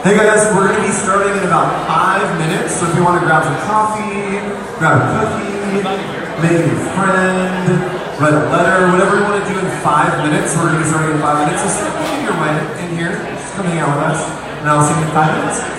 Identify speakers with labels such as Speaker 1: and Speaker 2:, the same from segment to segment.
Speaker 1: Hey guys, we're going to be starting in about 5 minutes, so if you want to grab some coffee, grab a cookie, make a friend, write a letter, whatever you want to do in 5 minutes, we're going to be starting in 5 minutes, so start making your way in here, just come hang out with us, and I'll see you in 5 minutes.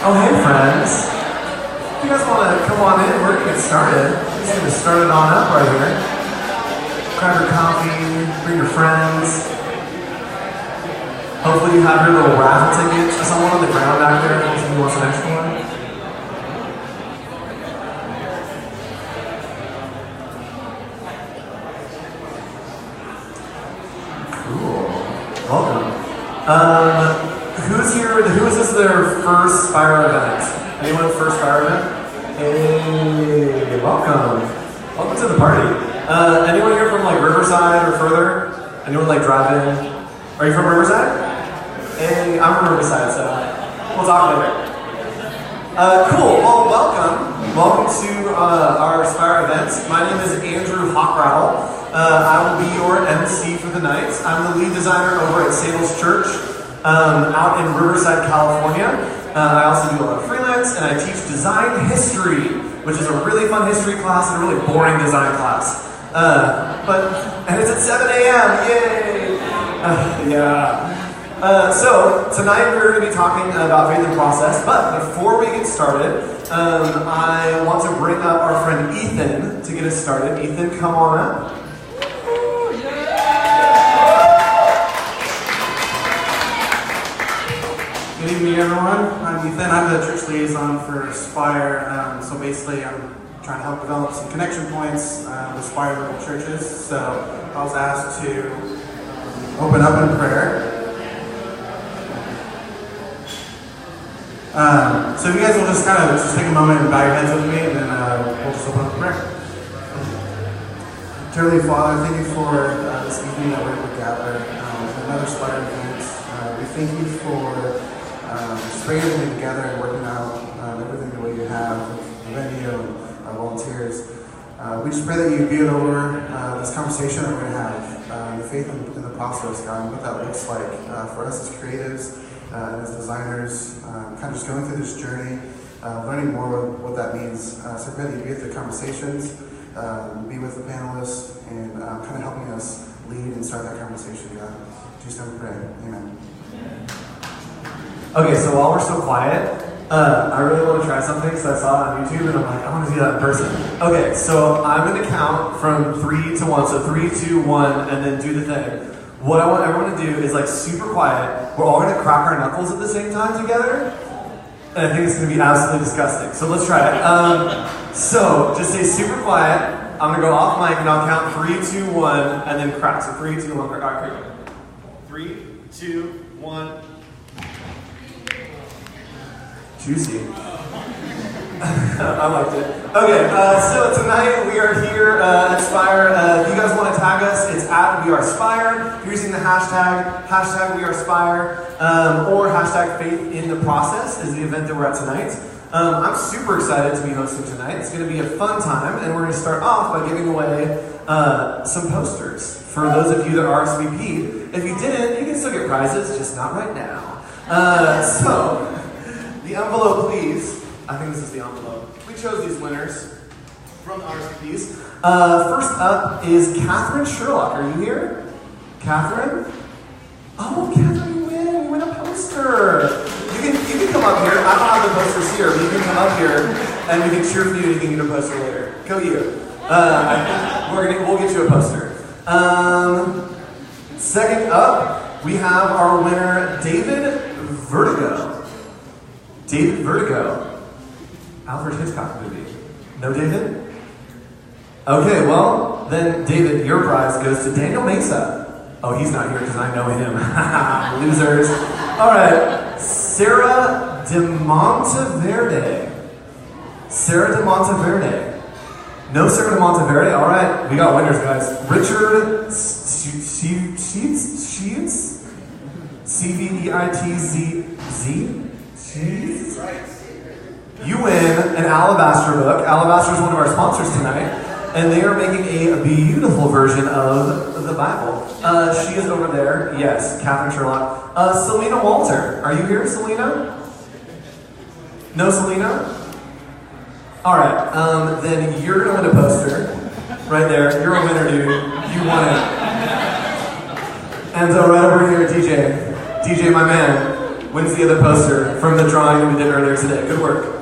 Speaker 1: Oh, hey friends. If you guys want to come on in, we're going to get started. We're just going to start it on up right here. Grab your coffee, bring your friends. Hopefully you have your little raffle tickets. There's someone on the ground back there who wants an extra one. Cool. here, who is this their first Spire event? Anyone first Spire event? Hey, welcome. Welcome to the party. Anyone here from like Riverside or further? Anyone like drive in? Are you from Riverside? Hey, I'm from Riverside, so we'll talk later. Cool, well welcome. Welcome to our Spire events. My name is Andrew Hockrattle. I will be your MC for the night. I'm the lead designer over at Sables Church out in Riverside, California. I also do a lot of freelance and I teach design history, which is a really fun history class and a really boring design class. And it's at 7 a.m. Yay! So tonight we're going to be talking about faith and process, but before we get started, I want to bring up our friend Ethan to get us started. Ethan, come on up.
Speaker 2: Good evening, everyone. I'm Ethan. I'm the church liaison for Spire. So basically, I'm trying to help develop some connection points with Spire local churches. So I was asked to open up in prayer. So if you guys will just kind of take a moment and bow your heads with me, and then we'll just open up in prayer. Dearly Father, thank you for this evening that we're able to gather another Spire event. We thank you for just bringing everything together and working out everything the way you have with the venue and our volunteers. We just pray that you be over this conversation that we're going to have, the faith in the process, God, and what that looks like for us as creatives and as designers, kind of just going through this journey, learning more what that means. So pray that you be with the conversations, be with the panelists, and kind of helping us lead and start that conversation, God. Jesus, we pray. Amen.
Speaker 1: Okay, so while we're so quiet, I really want to try something because I saw it on YouTube and I'm like, I want to see that in person. Okay, so I'm going to count from 3 to 1. So 3, 2, 1, and then do the thing. What I want everyone to do is like super quiet. We're all going to crack our knuckles at the same time together. And I think it's going to be absolutely disgusting. So let's try it. So just say super quiet. I'm going to go off mic and I'll count 3, 2, 1, and then crack. So 3, 2, 1, crack. All right, quick. 3, 2, 1. Juicy. I liked it. Okay, so tonight we are here at Spire. If you guys want to tag us, it's at @WeAreSpire. If you're using the hashtag #WeAreSpire, or hashtag Faith in the Process is the event that we're at tonight. I'm super excited to be hosting tonight. It's going to be a fun time, and we're going to start off by giving away some posters for those of you that RSVP'd. If you didn't, you can still get prizes, just not right now. So, the envelope, please. I think this is the envelope. We chose these winners from the RSVPs. First up is Catherine Sherlock. Are you here? Catherine? Oh, Catherine, you win. You win a poster. You can come up here. I don't have the posters here, but you can come up here and we can cheer for you and you can get a poster later. Go you. We'll get you a poster. Second up, we have our winner, David Vertigo. David Vertigo. Alfred Hitchcock movie. No, David? Okay, well, then, David, your prize goes to Daniel Mesa. Oh, he's not here because I know him. Losers. All right, Sarah de Monteverde. Sarah de Monteverde. No Sarah de Monteverde? All right, we got winners, guys. Richard Sheets? C-V-E-I-T-Z-Z? You win an Alabaster book. Alabaster is one of our sponsors tonight, and they are making a beautiful version of the Bible. She is over there. Yes, Catherine Sherlock. Selena Walter. Are you here, Selena? No, Selena? All right. Then you're going to win a poster. Right there. You're a winner, dude. You won it. And right over here, DJ, my man, wins the other poster from the drawing that we did earlier today. Good work.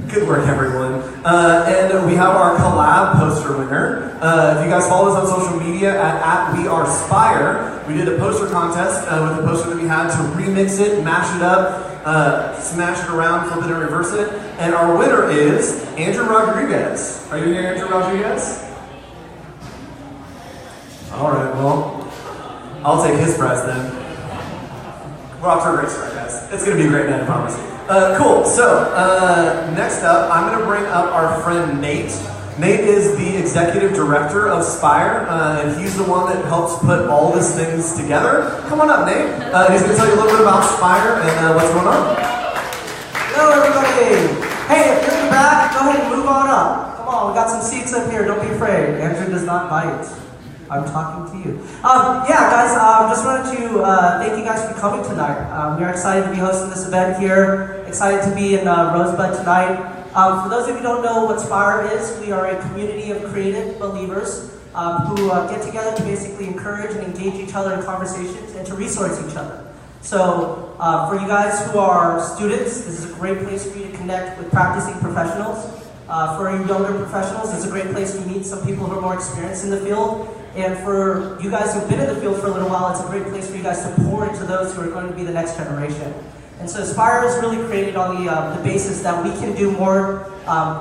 Speaker 1: Good work, everyone. And we have our collab poster winner. If you guys follow us on social media at @WeAreSpire, we did a poster contest with the poster that we had to remix it, mash it up, smash it around, flip it and reverse it. And our winner is Andrew Rodriguez. Are you here, Andrew Rodriguez? All right, well, I'll take his prize then. We're off to a great start, guys. It's going to be a great night, I promise. Cool. So, next up, I'm going to bring up our friend Nate. Nate is the executive director of Spire, and he's the one that helps put all these things together. Come on up, Nate. He's going to tell you a little bit about Spire and what's going on.
Speaker 3: Hello, everybody. Hey, if you're in the back, go ahead and move on up. Come on, we got some seats up here. Don't be afraid. Andrew does not bite. I'm talking to you. Yeah, guys, just wanted to thank you guys for coming tonight. We are excited to be hosting this event here. Excited to be in Rosebud tonight. For those of you who don't know what Spire is, we are a community of creative believers who get together to basically encourage and engage each other in conversations and to resource each other. So, for you guys who are students, this is a great place for you to connect with practicing professionals. For you younger professionals, it's a great place to meet some people who are more experienced in the field. And for you guys who've been in the field for a little while, it's a great place for you guys to pour into those who are going to be the next generation. And so Spire is really created on the basis that we can do more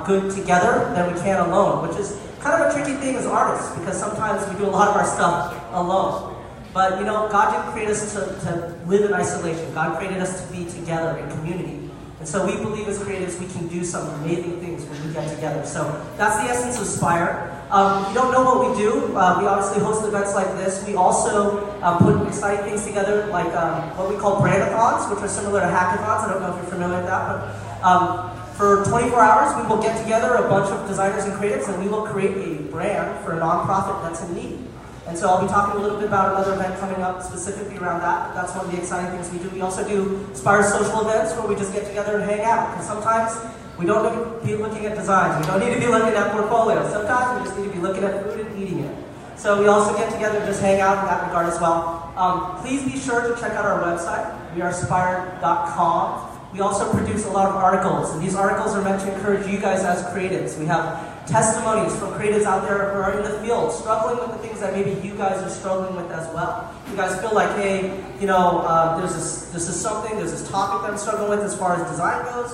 Speaker 3: good together than we can alone, which is kind of a tricky thing as artists, because sometimes we do a lot of our stuff alone. But you know, God didn't create us to live in isolation. God created us to be together in community. And so we believe as creatives we can do some amazing things when we get together. So that's the essence of Spire. If you don't know what we do, we obviously host events like this. We also put exciting things together like what we call brandathons, which are similar to hackathons. I don't know if you're familiar with that, but for 24 hours we will get together a bunch of designers and creatives and we will create a brand for a nonprofit that's in need. And so I'll be talking a little bit about another event coming up specifically around that. That's one of the exciting things we do. We also do Spire social events where we just get together and hang out. Because sometimes we don't need to be looking at designs. We don't need to be looking at portfolios. Sometimes we just need to be looking at food and eating it. So we also get together and just hang out in that regard as well. Please be sure to check out our website. We are spire.com. We also produce a lot of articles. And these articles are meant to encourage you guys as creatives. We have testimonies from creatives out there who are in the field, struggling with the things that maybe you guys are struggling with as well. You guys feel like, hey, you know, there's this topic that I'm struggling with as far as design goes.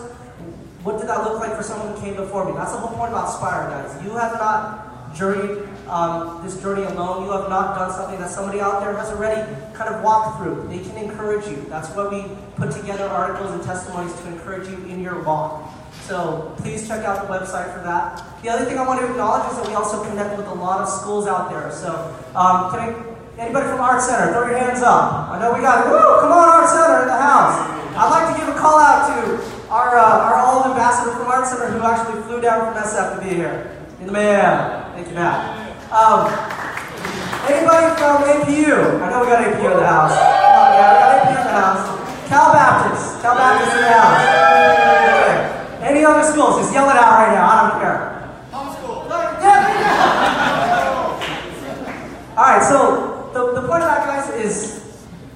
Speaker 3: What did that look like for someone who came before me? That's the whole point about Spire, guys. You have not journeyed this journey alone. You have not done something that somebody out there has already kind of walked through. They can encourage you. That's why we put together articles and testimonies to encourage you in your walk. So please check out the website for that. The other thing I want to acknowledge is that we also connect with a lot of schools out there. So anybody from Art Center, throw your hands up. I know we got, come on, Art Center in the house. I'd like to give a call out to our old ambassador from Art Center who actually flew down from SF to be here. You're the man. Thank you, Matt. Anybody from APU? I know we got APU in the house. Yeah, we got APU in the house. Cal Baptist in the house. Okay. Any other schools? Just yell it out right now. I don't care.
Speaker 1: Homeschool.
Speaker 3: All right, so the point of that, guys, is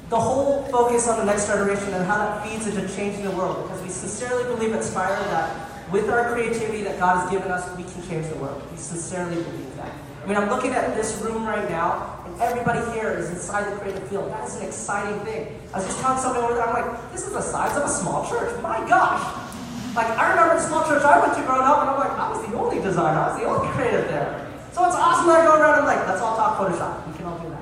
Speaker 3: the whole focus on the next generation and how that feeds into changing the world. Because we sincerely believe at Spire that with our creativity that God has given us, we can change the world. We sincerely believe that. I mean, I'm looking at this room right now, and everybody here is inside the creative field. That is an exciting thing. I was just telling somebody over there, I'm like, this is the size of a small church. My gosh. Like, I remember the small church I went to growing up, and I'm like, I was the only designer. I was the only creative there. So it's awesome that I go around and I'm like, let's all talk Photoshop. We can all do that.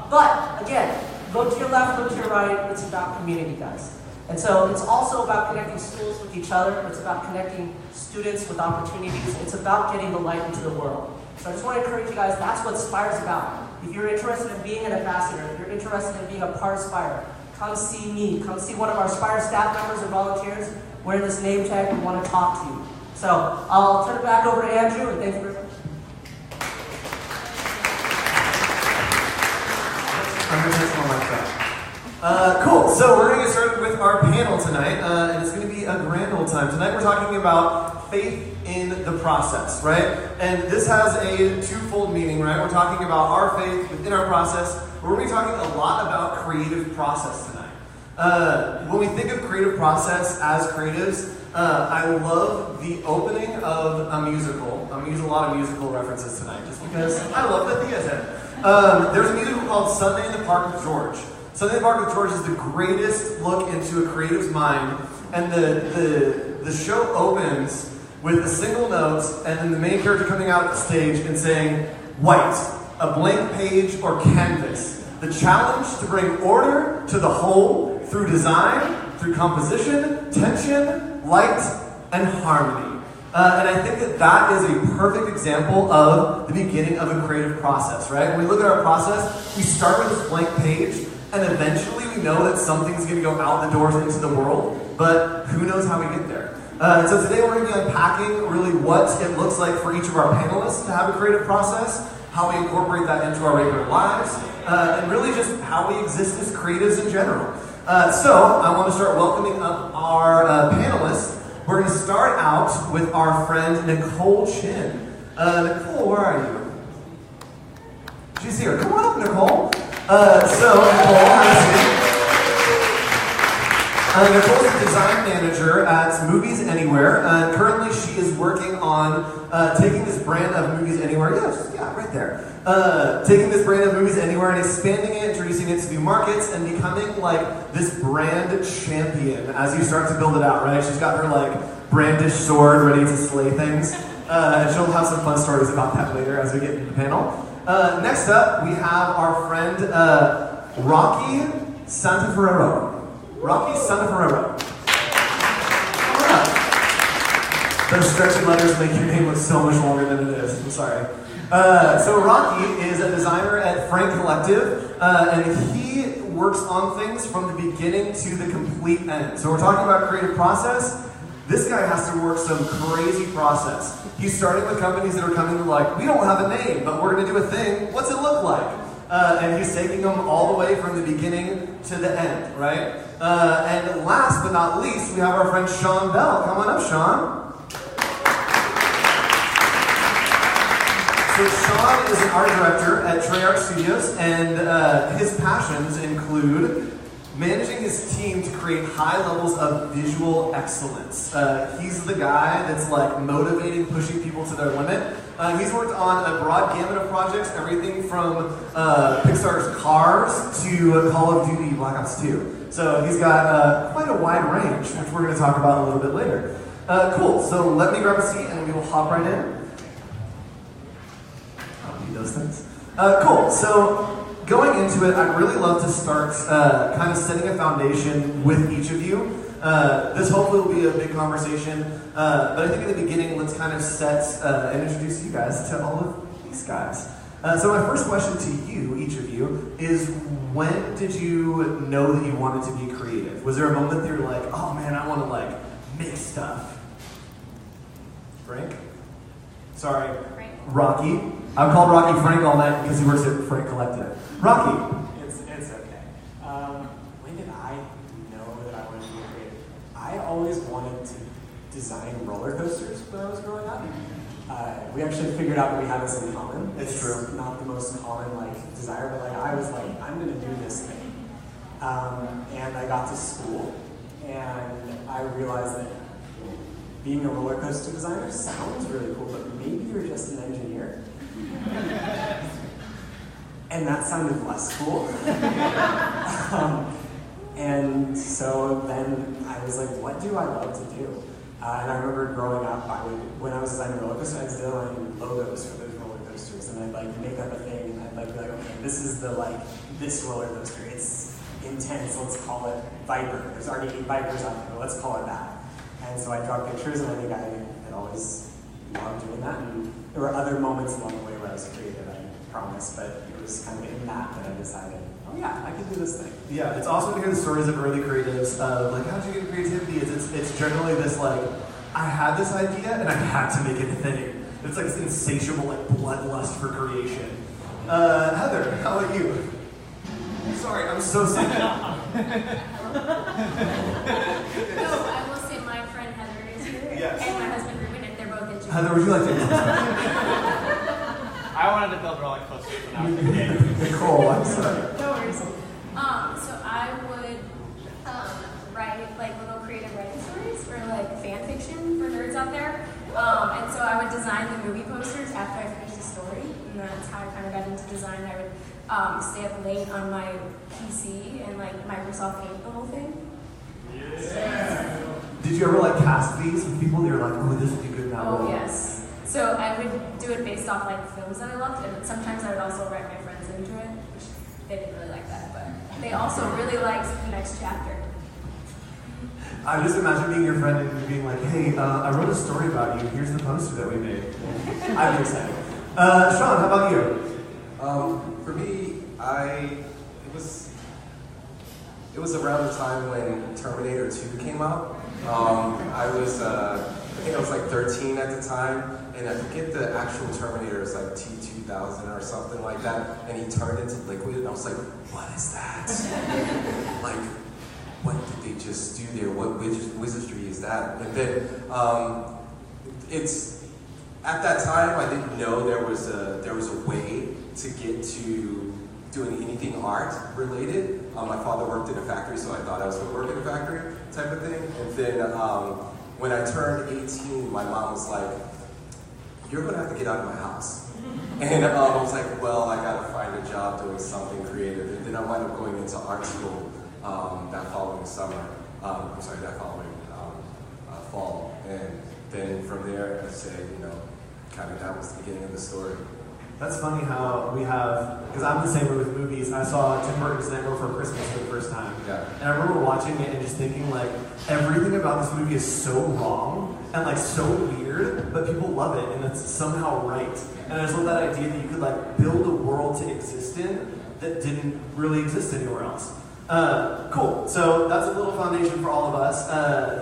Speaker 3: But, again, look to your left, look to your right. It's about community, guys. And so it's also about connecting schools with each other. It's about connecting students with opportunities. It's about getting the light into the world. So I just want to encourage you guys, that's what Spire's about. If you're interested in being an ambassador, if you're interested in being a part of Spire, come see me. Come see one of our Spire staff members or volunteers. Wear this name tag. We want to talk to you. So I'll turn it back over to Andrew, and thank you very much.
Speaker 1: I'm going to take one like that. Cool. So we're going to get started with our panel tonight, and it's going to be a grand old time. Tonight we're talking about faith in the process, right? And this has a twofold meaning, right? We're talking about our faith within our process, but we're going to be talking a lot about creative process tonight. When we think of creative process as creatives, I love the opening of a musical. I'm going to use a lot of musical references tonight, just because I love that Thea's in it. There's a musical called Sunday in the Park with George. Sunday in the Park with George is the greatest look into a creative's mind, and the show opens with a single note, and then the main character coming out of the stage and saying, "White, a blank page or canvas. The challenge to bring order to the whole, through design, through composition, tension, light, and harmony. And I think that that is a perfect example of the beginning of a creative process, right? When we look at our process, we start with this blank page, and eventually we know that something's going to go out the doors into the world, but who knows how we get there? So today we're going to be unpacking really what it looks like for each of our panelists to have a creative process, how we incorporate that into our regular lives, and really just how we exist as creatives in general. So I want to start welcoming up our panelists. We're going to start out with our friend Nicole Chin. Nicole, where are you? She's here. Come on up, Nicole. Nicole, Nicole's a design manager at Movies Anywhere. Currently, she is working on taking this brand of Movies Anywhere. Yeah, right there. Taking this brand of Movies Anywhere and expanding it, introducing it to new markets, and becoming like this brand champion as you start to build it out. Right? She's got her like brandish sword ready to slay things, and she'll have some fun stories about that later as we get into the panel. Next up, we have our friend Rocky Santaferrero. Rocky Santaferrero. Those stretchy letters make your name look so much longer than it is. I'm sorry. So Rocky is a designer at Frank Collective, and he works on things from the beginning to the complete end. So we're talking about creative process. This guy has to work some crazy process. He's starting with companies that are coming to like, we don't have a name, but we're going to do a thing. What's it look like? And he's taking them all the way from the beginning to the end, right? And last but not least, we have our friend Sean Bell. Come on up, Sean. So Sean is an art director at Treyarch Studios, and his passions include managing his team to create high levels of visual excellence. He's the guy that's like motivating, pushing people to their limit. He's worked on a broad gamut of projects, everything from Pixar's Cars to Call of Duty Black Ops 2. So he's got quite a wide range, which we're going to talk about a little bit later. Cool, so let me grab a seat and we will hop right in. I don't need those things. Cool, so going into it, I'd really love to start kind of setting a foundation with each of you. This hopefully will be a big conversation, but I think in the beginning, let's kind of set and introduce you guys to all of these guys. So my first question to you, each of you, is when did you know that you wanted to be creative? Was there a moment that you were like, oh man, I want to like make stuff? Frank? Sorry.
Speaker 4: Frank.
Speaker 1: Rocky. I've called Rocky Frank all night because he works at Frank Collective. Rocky.
Speaker 5: It's okay. When did I know that I wanted to be creative? I always wanted to design roller coasters when I was growing up. We actually figured out that we have this in common.
Speaker 1: It's true.
Speaker 5: Not the most common desire, but I was like, I'm gonna do this thing. And I got to school, and I realized that being a roller coaster designer sounds really cool, but maybe you're just an engineer. And that sounded less cool. And so then I was like, what do I love to do? And I remember growing up, when I was designing roller coasters, I was designing logos for those roller coasters. And I'd make up a thing, and I'd be like, okay, this is this roller coaster. It's intense, let's call it Viper. There's already 8 Vipers out there, let's call it that. And so I draw pictures, and I think I had always loved doing that. And there were other moments along the way where I was creative, I promise, but it was kind of in that I decided, oh yeah, I can do this thing.
Speaker 1: Yeah, it's awesome to hear the stories of early creatives. Like, how'd you get creativity? It's generally this like, I had this idea and I had to make it a thing. It's like this insatiable like bloodlust for creation. Heather, how about you? Sorry, I'm so sick.
Speaker 4: No, I will say my friend Heather is here,
Speaker 1: Yes.
Speaker 4: and my husband Ruben, and they're both engineers.
Speaker 1: Heather, would you like to answer?
Speaker 6: I wanted to build roller coasters when I was a kid.
Speaker 1: Nicole, I'm sorry.
Speaker 4: No worries. So I would write like little creative writing stories or like fan fiction for nerds out there. And so I would design the movie posters after I finished the story, and that's how I kind of got into design. I would stay up late on my PC and like Microsoft Paint the whole thing.
Speaker 1: Yeah. Did you ever like cast these with people that you're like, oh, this would be good in that role?
Speaker 4: Oh yes. So I would do it based off like films that I loved, and sometimes I would also write my friends into it, which they didn't really like that, but they also really liked the next chapter.
Speaker 1: I just imagine being your friend and being like, hey, I wrote a story about you. Here's the poster that we made. I'd be excited. Sean, how about you?
Speaker 2: For me, it was around the time when Terminator 2 came out. I think I was like 13 at the time, and I forget the actual Terminator is like T-2000 or something like that, and he turned into liquid, and I was like, what is that? Like, what did they just do there? What wizardry is that? And then it's at that time I didn't know there was a way to get to doing anything art related. My father worked in a factory, so I thought I was going to work in a factory type of thing. And then when I turned 18, my mom was like, "You're going to have to get out of my house." And I was like, "Well, I got to find a job doing something creative." And then I wound up going into art school that following summer. That following fall. And then from there, I say, kind of that was the beginning of the story.
Speaker 1: That's funny how we have, because I'm the same way with movies. I saw Tim Burton's Nightmare Before Christmas for the first time.
Speaker 2: Yeah.
Speaker 1: And I remember watching it and just thinking, like, everything about this movie is so wrong and, like, so weird, but people love it and it's somehow right. And I just love that idea that you could, like, build a world to exist in that didn't really exist anywhere else. Cool. So that's a little foundation for all of us.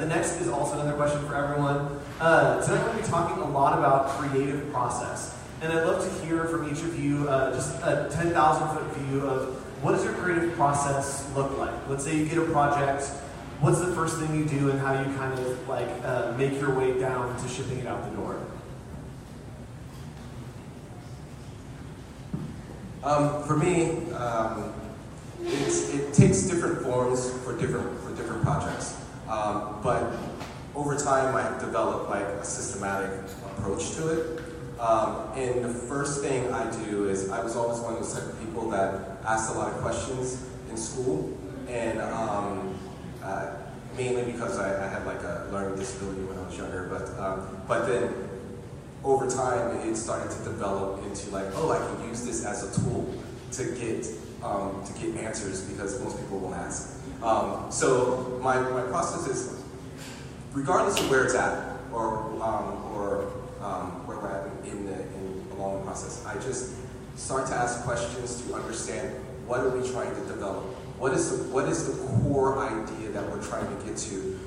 Speaker 1: The next is also another question for everyone. Tonight we're going to be talking a lot about creative process. And I'd love to hear from each of you just a 10,000-foot view of what does your creative process look like? Let's say you get a project. What's the first thing you do and how you kind of like make your way down to shipping it out the door?
Speaker 2: For me, it takes different forms for different projects. But over time, I have developed like a systematic approach to it. And the first thing I do is I was always one of those type of people that asked a lot of questions in school, and mainly because I had like a learning disability when I was younger. But then over time, it started to develop into like, oh, I can use this as a tool to get answers because most people won't ask. So my process is, regardless of where it's at or where we're at along the process, I just start to ask questions to understand what are we trying to develop. What is the core idea that we're trying to get to?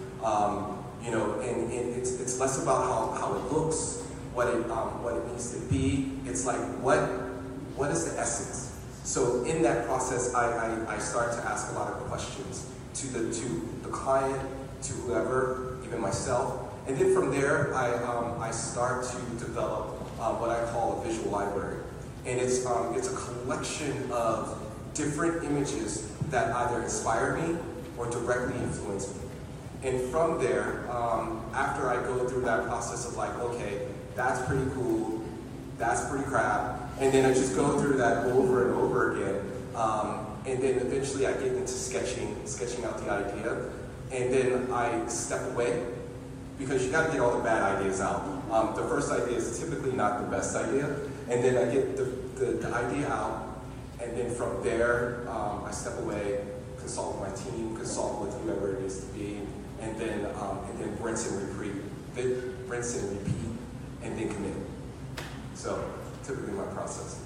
Speaker 2: And it's less about how it looks, what it needs to be. It's like what is the essence? So in that process, I start to ask a lot of questions to the client, to whoever, even myself. And then from there, I start to develop what I call a visual library. And it's a collection of different images that either inspire me or directly influence me. And from there, after I go through that process of like, okay, that's pretty cool, that's pretty crap, and then I just go through that over and over again, and then eventually I get into sketching out the idea, and then I step away, because you got to get all the bad ideas out. The first idea is typically not the best idea, and then I get the idea out, and then from there I step away, consult with my team, consult with whoever it is to be, and then rinse and repeat, and then commit. So typically my process.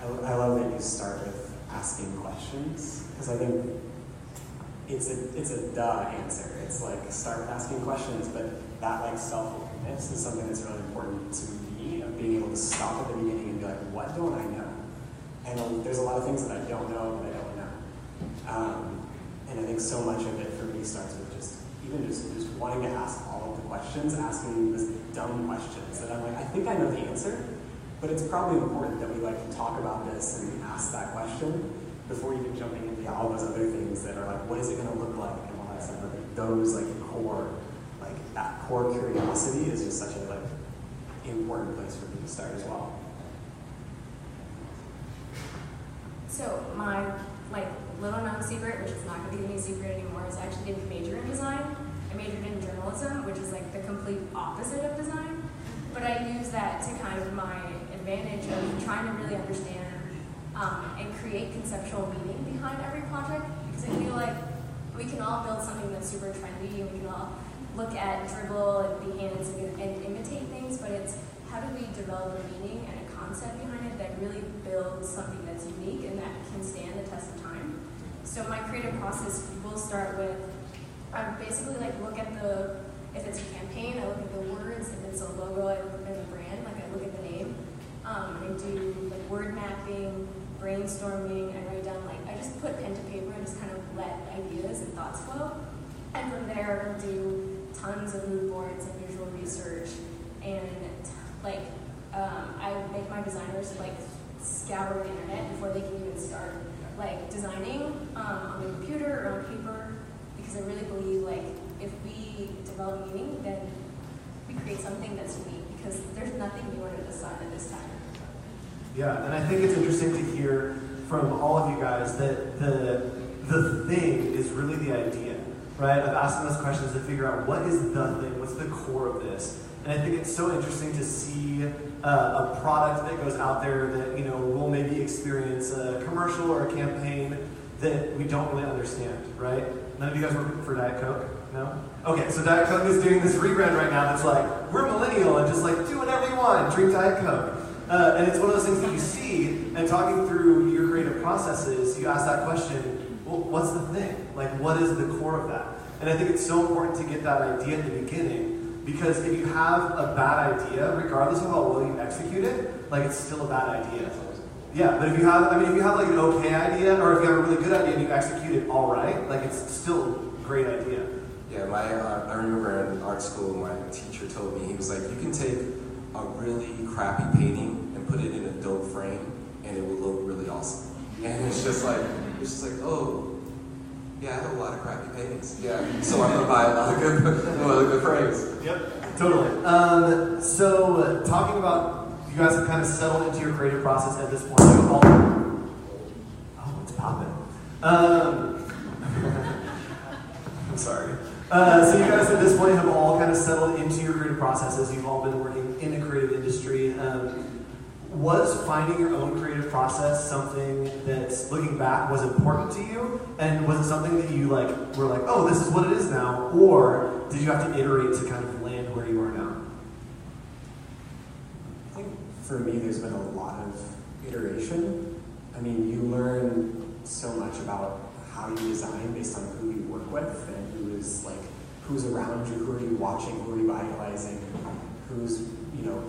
Speaker 5: I love that you start with asking questions, because I think it's a duh answer. It's like start asking questions, but that like self-awareness is something that's really important to me, of being able to stop at the beginning and be like, what don't I know? And there's a lot of things that I don't know that I don't know. And I think so much of it for me starts with just wanting to ask all of the questions, asking these dumb questions that I'm like, I think I know the answer, but it's probably important that we like talk about this and ask that question before even jumping into all those other things that are like, what is it going to look like and all that stuff. Like those that core curiosity is just such a important place for me to start as well.
Speaker 4: So my little known secret, which is not going to be any secret anymore, is I actually didn't major in design. I majored in journalism, which is like the complete opposite of design. But I use that to kind of my advantage of trying to really understand and create conceptual meaning behind every project, because I feel like we can all build something that's super trendy, and we can all look at Dribble and Behance and imitate things, but it's how do we develop a meaning and a concept behind it that really builds something that's unique and that can stand the test of time. So my creative process will start with, I basically like look at if it's a campaign, I look at the words. If it's a logo, I look at the brand, like I look at the name. I do like word mapping, brainstorming. I write down I just put pen to paper and just kind of let ideas and thoughts flow. And from there, I'll do tons of mood boards and visual research, and I make my designers scour the internet before they can even start designing on the computer or on paper, because I really believe if we develop meaning, then we create something that's unique, because there's nothing new under the sun at this time.
Speaker 1: Yeah, and I think it's interesting to hear from all of you guys that the thing is really the idea, right? Of asking those questions to figure out what is the thing, what's the core of this. And I think it's so interesting to see a product that goes out there that will maybe experience a commercial or a campaign that we don't really understand, right? None of you guys work for Diet Coke? No? Okay, so Diet Coke is doing this rebrand right now that's we're millennial and just do whatever you want, drink Diet Coke. And it's one of those things that you see, and talking through your creative processes, you ask that question, well, what's the thing? What is the core of that? And I think it's so important to get that idea at the beginning, because if you have a bad idea, regardless of how well you execute it, it's still a bad idea. Yeah, but if you have an okay idea, or if you have a really good idea and you execute it all right, it's still a great idea.
Speaker 7: Yeah, I remember in art school, my teacher told me, he was like, you can take a really crappy painting and put it in a dope frame, and it will look really awesome. And it's just oh, yeah, I have a lot of crappy paintings. Yeah, so I'm gonna buy a lot of good frames.
Speaker 1: Yep, totally. So talking about, you guys have kind of settled into your creative process at this point. Oh, it's popping. I'm sorry. So you guys at this point have all kind of settled into your creative processes. You've all been working in the creative industry. Was finding your own creative process something that, looking back, was important to you? And was it something that you were oh, this is what it is now? Or did you have to iterate to kind of land where you are now?
Speaker 5: I think for me, there's been a lot of iteration. I mean, you learn so much about how you design based on who you work with and who's around you, who are you watching, who are you idolizing, whose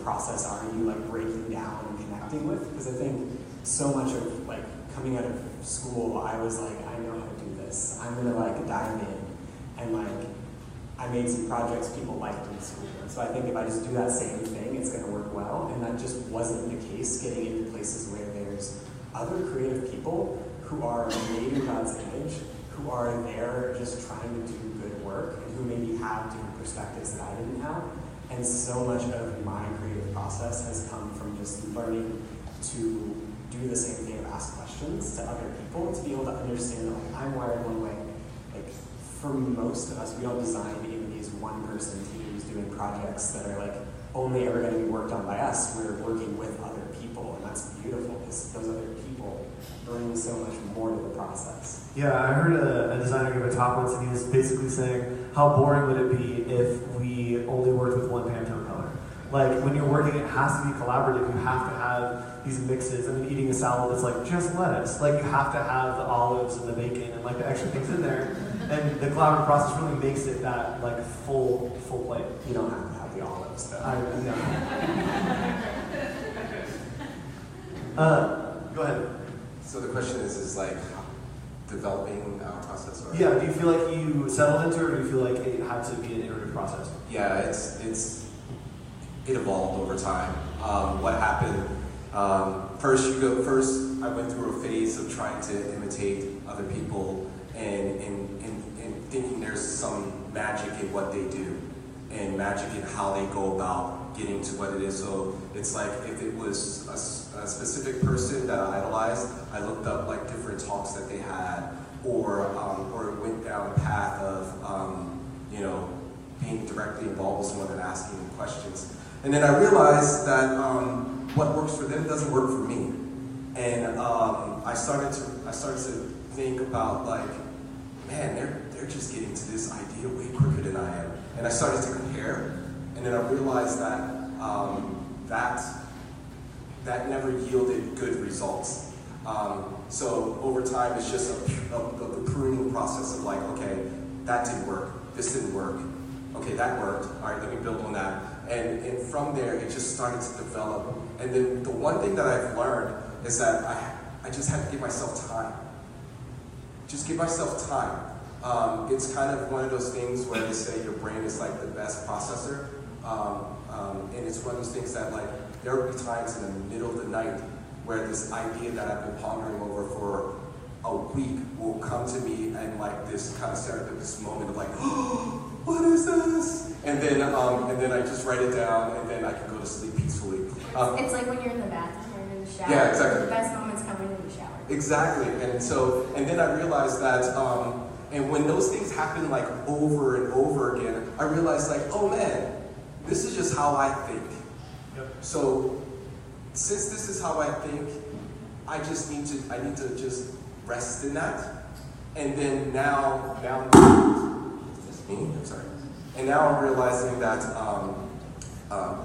Speaker 5: process are you breaking down and connecting with? Because I think so much of coming out of school, I was I know how to do this. I'm gonna dive in, and I made some projects people liked in school. And so I think if I just do that same thing, it's gonna work well. And that just wasn't the case getting into places where there's other creative people who are made in God's image, who are there just trying to do good work, and who maybe have different perspectives that I didn't have. And so much of my creative process has come from just learning to do the same thing of ask questions to other people, to be able to understand that I'm wired one way. For most of us, we don't design in these one-person teams doing projects that are only ever going to be worked on by us. We're working with other people, and that's beautiful, because those other people bring so much more to the process.
Speaker 1: Yeah, I heard a designer give a talk once, and he was basically saying, how boring would it be if we only worked with one Pantone color? When you're working, it has to be collaborative. You have to have these mixes. I mean, eating a salad that's just lettuce. You have to have the olives and the bacon and the extra things in there. And the collaborative process really makes it that full plate.
Speaker 5: You don't have to have the olives, though.
Speaker 1: Go ahead.
Speaker 7: So the question is developing our process? Or?
Speaker 1: Yeah, do you feel like you settled into it, or do you feel like it had to be an iterative process?
Speaker 7: Yeah, it evolved over time. What happened? First, I went through a phase of trying to imitate other people and thinking there's some magic in what they do and magic in how they go about getting to what it is. So it's if it was a specific person that I idolized, I looked up different talks that they had, or went down a path of being directly involved with someone and asking them questions. And then I realized that what works for them doesn't work for me. And I started to think about like, man, they're just getting to this idea way quicker than I am, and I started to compare, and then I realized that that never yielded good results. So over time, it's just a pruning process of like, okay, that didn't work, this didn't work, okay, that worked, all right, let me build on that. And from there, it just started to develop. And then the one thing that I've learned is that I just have to give myself time. Just give myself time. It's kind of one of those things where they say your brain is like the best processor. And it's one of those things that like, there will be times in the middle of the night where this idea that I've been pondering over for a week will come to me and like this kind of serendipitous moment of like, oh, what is this? And then I just write it down, and then I can go to sleep peacefully.
Speaker 4: It's like when you're in the bathroom or in the shower.
Speaker 7: Yeah, exactly.
Speaker 4: The best moments come when you're in the shower.
Speaker 7: Exactly, and then I realized that, and when those things happen like over and over again, I realized like, oh man, this is just how I think.
Speaker 1: Yep.
Speaker 7: So, since this is how I think, I need to just rest in that, and then now, that's me. I'm sorry. And now I'm realizing that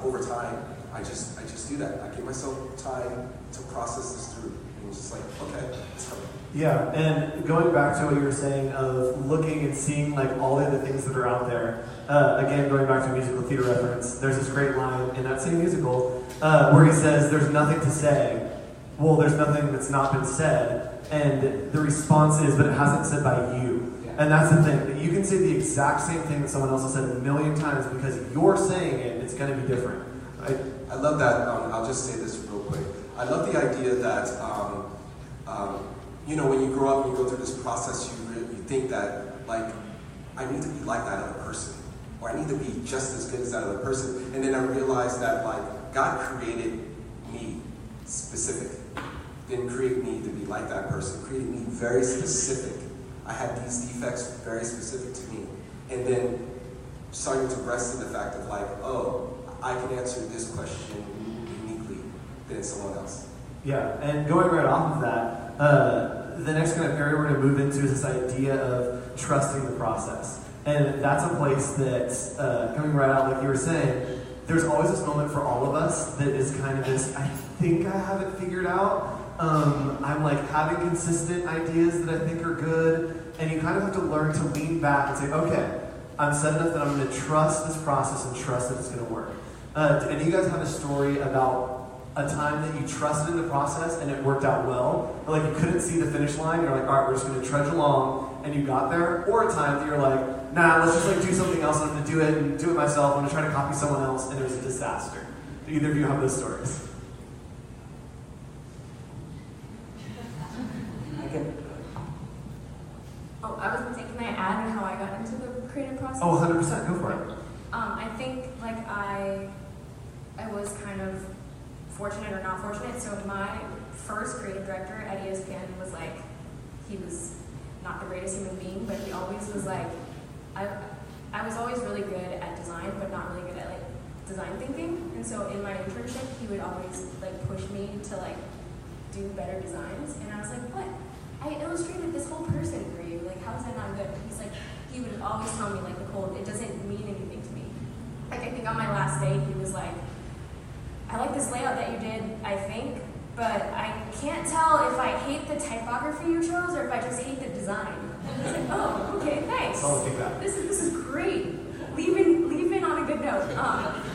Speaker 7: over time, I just do that. I give myself time to process this through, and it's just like, okay, it's coming.
Speaker 1: Yeah, and going back to what you were saying of looking and seeing like all of the things that are out there, again, going back to a musical theater reference, there's this great line in that same musical where he says, there's nothing to say. Well, there's nothing that's not been said, and the response is, but it hasn't said by you.
Speaker 7: Yeah.
Speaker 1: And that's the thing, that you can say the exact same thing that someone else has said a million times because you're saying it, it's going to be different.
Speaker 7: I love that. I'll just say this real quick. I love the idea that, you know, when you grow up and you go through this process, you think that, like, I need to be like that other person, or I need to be just as good as that other person. And then I realized that, like, God created me specific. Didn't create me to be like that person. Created me very specific. I had these defects very specific to me. And then starting to rest in the fact of, like, oh, I can answer this question uniquely than someone else.
Speaker 1: Yeah, and going right off of that, the next kind of area we're going to move into is this idea of trusting the process. And that's a place that, coming right out like you were saying, there's always this moment for all of us that is kind of this, I think I have it figured out. I'm like having consistent ideas that I think are good, and you kind of have to learn to lean back and say, okay, I'm set enough that I'm going to trust this process and trust that it's going to work. Do any of you guys have a story about a time that you trusted in the process and it worked out well? Or like you couldn't see the finish line, you're like, all right, we're just going to trudge along, and you got there? Or a time that you're like, nah, let's just like do something else, and I'm going to do it and do it myself, I'm going to try to copy someone else, and it was a disaster. Do either of you have those stories?
Speaker 4: Oh, I was thinking I add how I got into the creative process.
Speaker 1: Oh, 100%, go for it.
Speaker 4: I think like I was kind of fortunate or not fortunate. So my first creative director at ESPN was like, he was not the greatest human being, but he always was like, I was always really good at design, but not really good at like design thinking. And so in my internship, he would always like push me to like do better designs. And I was like, what? I illustrated this whole person for you. Like, how is that not good? He's like, he would always tell me, like, Nicole, it doesn't mean anything to me. Like, I think on my last day, he was like, I like this layout that you did, I think, but I can't tell if I hate the typography you chose or if I just hate the design. I was like, oh, okay, thanks.
Speaker 1: I'll take that.
Speaker 4: This is great. Leaving on a good note.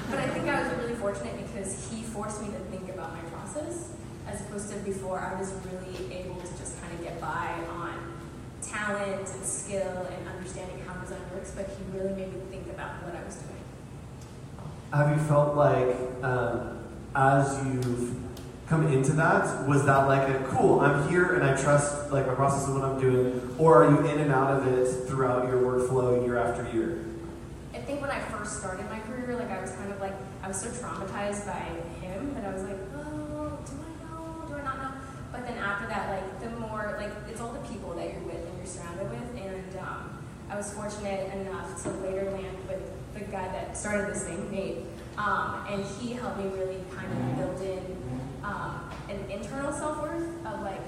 Speaker 4: But I think I was really fortunate because he forced me to think about my process, as opposed to before I was really able to just kind of get by on talent and skill and understanding how design works, but he really made me think about what I was doing.
Speaker 1: Have you felt like, as you've come into that, was that like a cool, I'm here and I trust like my process of what I'm doing, or are you in and out of it throughout your workflow year after year?
Speaker 4: I think when I first started my career, like I was kind of like, I was so traumatized by him that I was like, oh, do I know, do I not know? But then after that, like the more, like it's all the people that you're with and you're surrounded with, and I was fortunate enough to later land with the guy that started this thing, Nate, and he helped me really kind of build in an internal self-worth of like,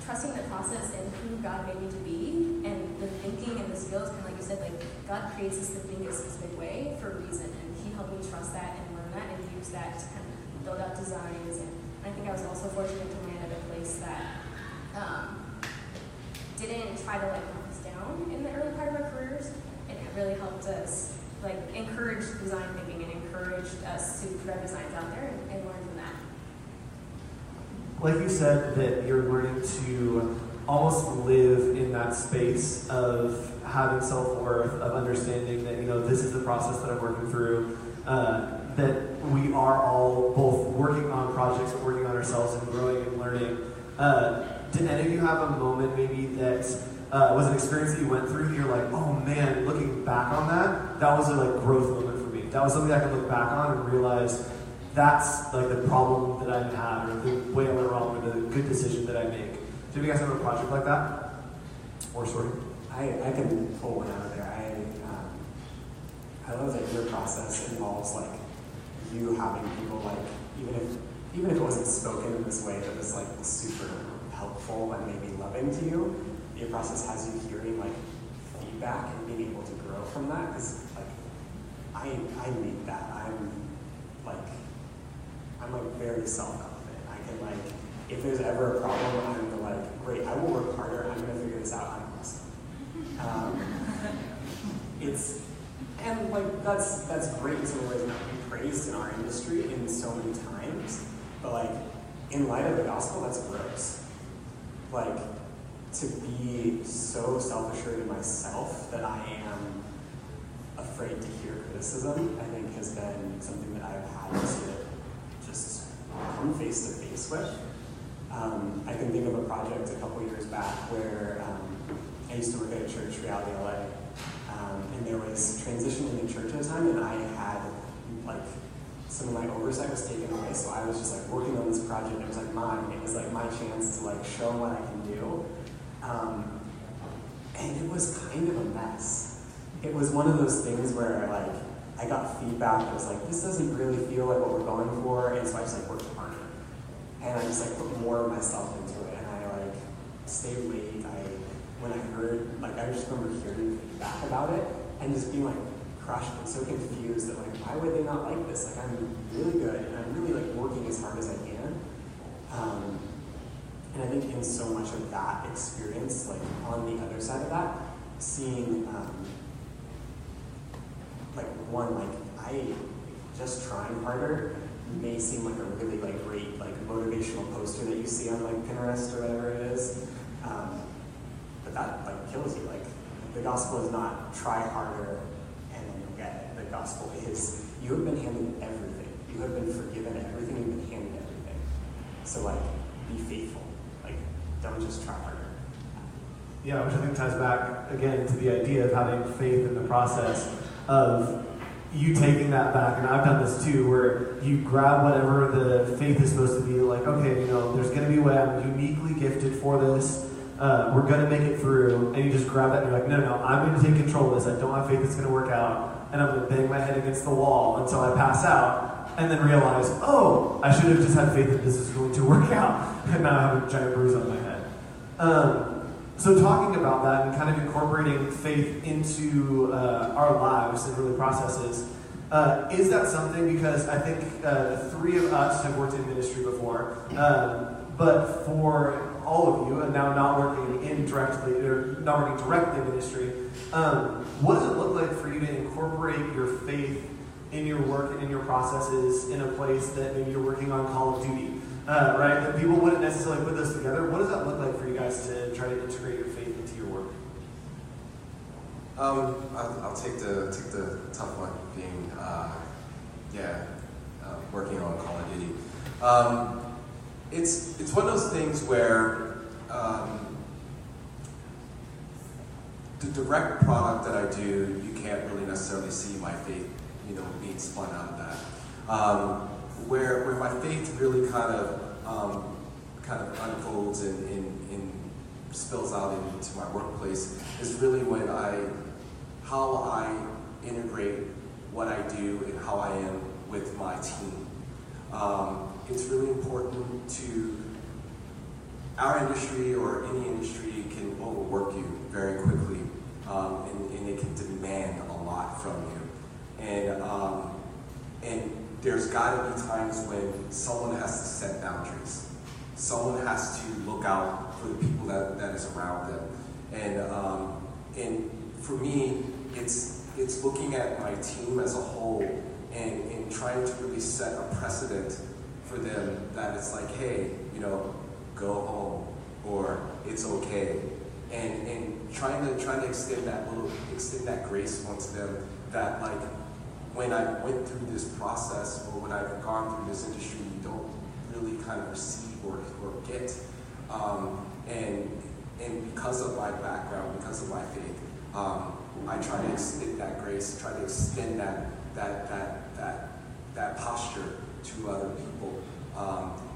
Speaker 4: trusting the process and who God made me to be, and the thinking and the skills, kind of like you said, like God creates us to think a specific way for a reason, and He helped me trust that and learn that and use that to kind of build out designs. And I think I was also fortunate to land at a place that didn't try to like knock us down in the early part of our careers, and it really helped us like encourage design thinking and encouraged us to put our designs out there and learn from that.
Speaker 1: Like you said, that you're learning to almost live in that space of having self-worth, of understanding that, you know, this is the process that I'm working through, that we are all both working on projects and working on ourselves and growing and learning. Did any of you have a moment maybe that was an experience that you went through that you're like, oh man, looking back on that, that was a like growth moment for me. That was something I could look back on and realize that's like the problem that I had, or the way I went wrong, or the good decision that I make. Do you guys have a project like that? Or sort of?
Speaker 5: I can pull one out of there. I love that your process involves like you having people like, even if it wasn't spoken in this way that was like super helpful and maybe loving to you, your process has you hearing like feedback and being able to grow from that, because like I need that. I'm very self-confident. I can like, if there's ever a problem, I'm like, great, I will work harder, I'm gonna figure this out, I'm awesome. And like that's great in some ways, not to be praised in our industry in so many times, but like in light of the gospel, that's gross. Like to be so self-assured in myself that I am afraid to hear criticism, I think has been something that I've had to just come face to face with. I can think of a project a couple years back where I used to work at a church, Reality LA, and there was transition in the church at the time, and I had like some of my oversight was taken away, so I was just like working on this project. It was like mine. It was like my chance to like show what I can do, and it was kind of a mess. It was one of those things where like I got feedback that was like, this doesn't really feel like what we're going for, and so I just like worked harder, and I just like put more of myself into it, and I like stayed late. When I heard, like I just remember hearing feedback about it and just being like crushed and so confused that like, why would they not like this? Like I'm really good and I'm really like working as hard as I can. And I think in so much of that experience, like on the other side of that, seeing like one, like I just trying harder may seem like a really like great like motivational poster that you see on like Pinterest or whatever it is. But that like kills you. Like the gospel is not try harder and then you'll get it. The gospel is you have been handed everything. You have been forgiven everything. You've been handed everything. So like be faithful. Like don't just try harder.
Speaker 1: Yeah, which I think ties back again to the idea of having faith in the process of you taking that back, and I've done this too, where you grab whatever the faith is supposed to be, like, okay, you know, there's going to be a way I'm uniquely gifted for this. We're going to make it through, and you just grab that and you're like, no, I'm going to take control of this. I don't have faith it's going to work out, and I'm going to bang my head against the wall until I pass out, and then realize, oh, I should have just had faith that this is going to work out, and now I have a giant bruise on my head. So talking about that and kind of incorporating faith into our lives and really processes, is that something, because I think the three of us have worked in ministry before, but for all of you, and now not working directly in ministry, what does it look like for you to incorporate your faith in your work and in your processes in a place that maybe you're working on Call of Duty, right? That people wouldn't necessarily put this together. What does that look like for you guys to try to integrate your faith into your work?
Speaker 7: I'll take the tough one, being working on Call of Duty. It's one of those things where the direct product that I do, you can't really necessarily see my faith, being spun out of that. Where my faith really kind of unfolds and spills out into my workplace is really when how I integrate what I do and how I am with my team. It's really important to our industry or any industry can overwork you very quickly, and it can demand a lot from you. And there's got to be times when someone has to set boundaries. Someone has to look out for the people that is around them. And for me, it's looking at my team as a whole and trying to really set a precedent for them that it's like, hey, go home, or it's okay, and trying to extend that grace onto them, that like when I went through this process or when I've gone through this industry, you don't really kind of receive or get, and because of my background, because of my faith, I try to extend that grace, try to extend that posture to other people,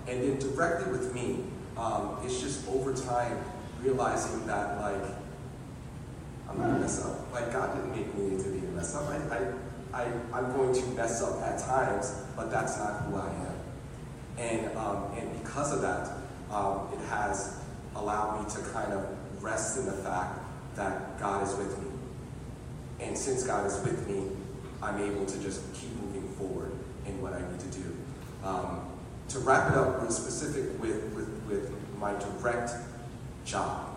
Speaker 7: and then directly with me. It's just over time realizing that, like, I'm not gonna mess up. Like, God didn't make me to be a mess up. I'm going to mess up at times, but that's not who I am. And because of that, it has allowed me to kind of rest in the fact that God is with me. And since God is with me, I'm able to just keep moving forward in what I need to do. To wrap it up real specific with my direct job,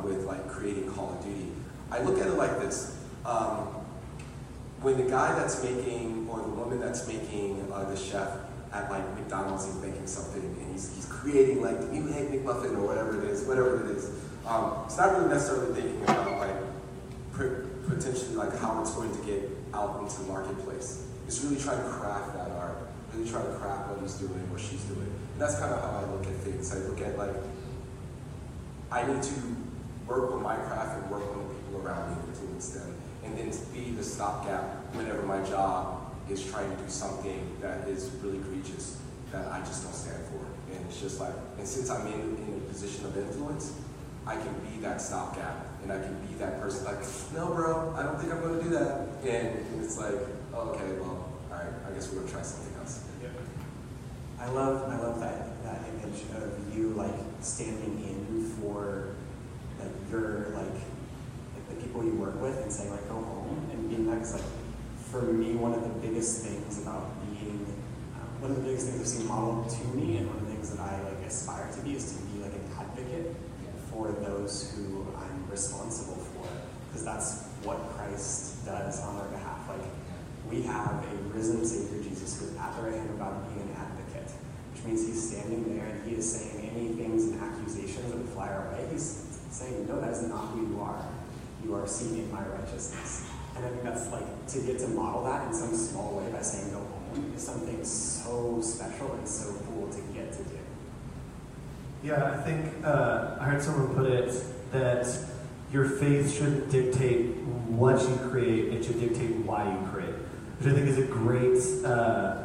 Speaker 7: with like creating Call of Duty, I look at it like this. When the guy that's making, or the woman that's making the chef at like McDonald's is making something, and he's creating like the new egg McMuffin or whatever it is, it's not really necessarily thinking about like potentially like how it's going to get out into the marketplace. It's really trying to craft that art, really trying to craft what he's doing, what she's doing. And that's kind of how I look at things. I look at like, I need to work on my craft and work on the people around me, influence them, and then be the stopgap whenever my job is trying to do something that is really egregious, that I just don't stand for. And it's just like, and since I'm in a position of influence, I can be that stopgap, and I can be that person like, no bro, I don't think I'm gonna do that. And it's like, oh, okay, well, all right, I guess we're gonna try something else.
Speaker 5: I love that image of you like standing in for like your like the people you work with and saying like go home and being that, 'cause like for me one of the biggest things about being one of the biggest things I've seen modeled to me, and one of the things that I like aspire to be, is to be like an advocate for those who I'm responsible for, because that's what Christ does on our behalf. Like we have a risen Savior Jesus who is at the right hand of God being an advocate, which means he's standing there and he is saying any things and accusations that would fly our way. He's saying, no, that is not who you are. You are seeking my righteousness. And I think that's like, to get to model that in some small way by saying go home is something so special and so cool to get to do.
Speaker 1: Yeah, I think I heard someone put it that your faith shouldn't dictate what you create, it should dictate why you create. Which I think is a great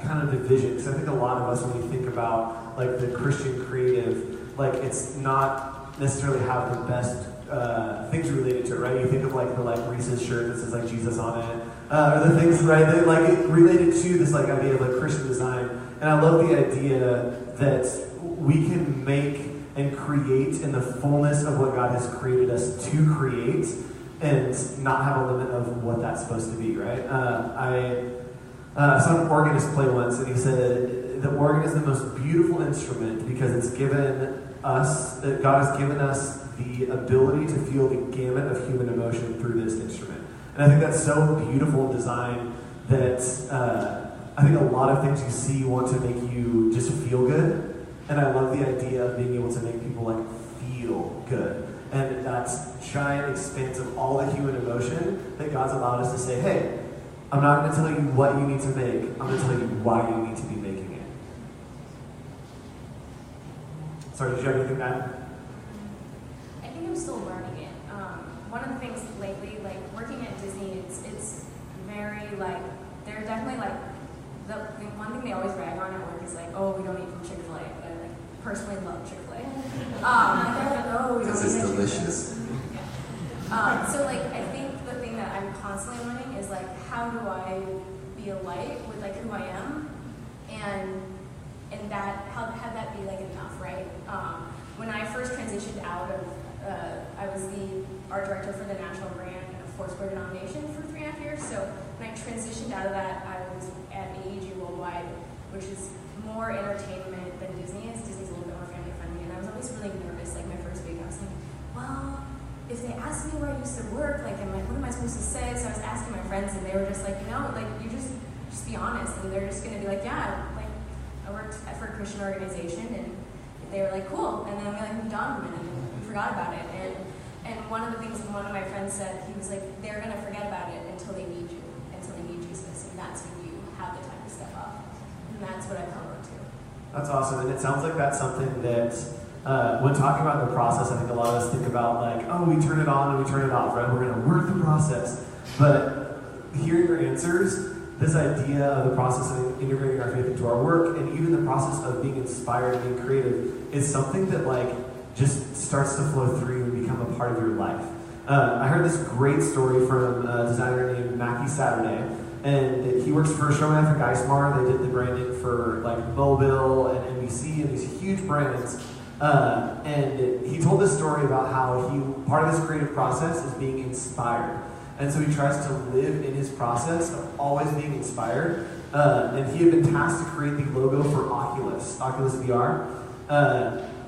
Speaker 1: kind of division, because I think a lot of us, when we think about like the Christian creative, like it's not necessarily have the best things related to it, right? You think of like the Reese's shirt that says like Jesus on it, or the things, right, that like it related to this like idea of like Christian design. And I love the idea that we can make and create in the fullness of what God has created us to create, and not have a limit of what that's supposed to be, right? I saw an organist play once, and he said the organ is the most beautiful instrument because it's given us, that God has given us the ability to feel the gamut of human emotion through this instrument. And I think that's so beautiful design that I think a lot of things you see want to make you just feel good. And I love the idea of being able to make people like feel good. And that giant expanse of all the human emotion that God's allowed us to say, hey, I'm not going to tell you what you need to make, I'm going to tell you why you need to be making it. Sorry, did you have anything to add?
Speaker 4: I think I'm still learning it. One of the things lately, like working at Disney, it's very like, they're definitely like, the one thing they always rag on at work is like, oh, we don't eat from Chick-fil-A. But I like personally love Chick-fil-A. They're like, oh, we don't eat
Speaker 7: Because it's
Speaker 4: from
Speaker 7: delicious.
Speaker 4: Yeah. So like, I think the thing that I'm constantly learning is like, how do I be a light with like who I am, and that have that be like enough, right? when I first transitioned out of, I was the art director for the national brand of Foursquare denomination for 3.5 years. So when I transitioned out of that, I was at AEG Worldwide, which is more entertainment than Disney is. Disney's a little bit more family friendly, and I was always really nervous. Like my first week, I was like, well, if they ask me where I used to work, like, what am I supposed to say? So I was asking my friends, and they were just like, like, you just be honest, and they're just gonna be like, yeah, like, I worked for a Christian organization, and they were like, cool, and then we like moved on from it, and we forgot about it, and one of the things one of my friends said, he was like, they're gonna forget about it until they need you, until they need Jesus, and that's when you have the time to step up, and that's what I've held on to.
Speaker 1: That's awesome, and it sounds like that's something that, when talking about the process, I think a lot of us think about like, oh, we turn it on and we turn it off, right? We're gonna work the process, but hearing your answers, this idea of the process of integrating our faith into our work, and even the process of being inspired and being creative, is something that like just starts to flow through and become a part of your life. I heard this great story from a designer named Mackie Saturday, and he works for Showman for Geismar. They did the branding for like Mobile and NBC and these huge brands. And he told this story about how part of his creative process is being inspired. And so he tries to live in his process of always being inspired. And he had been tasked to create the logo for Oculus VR.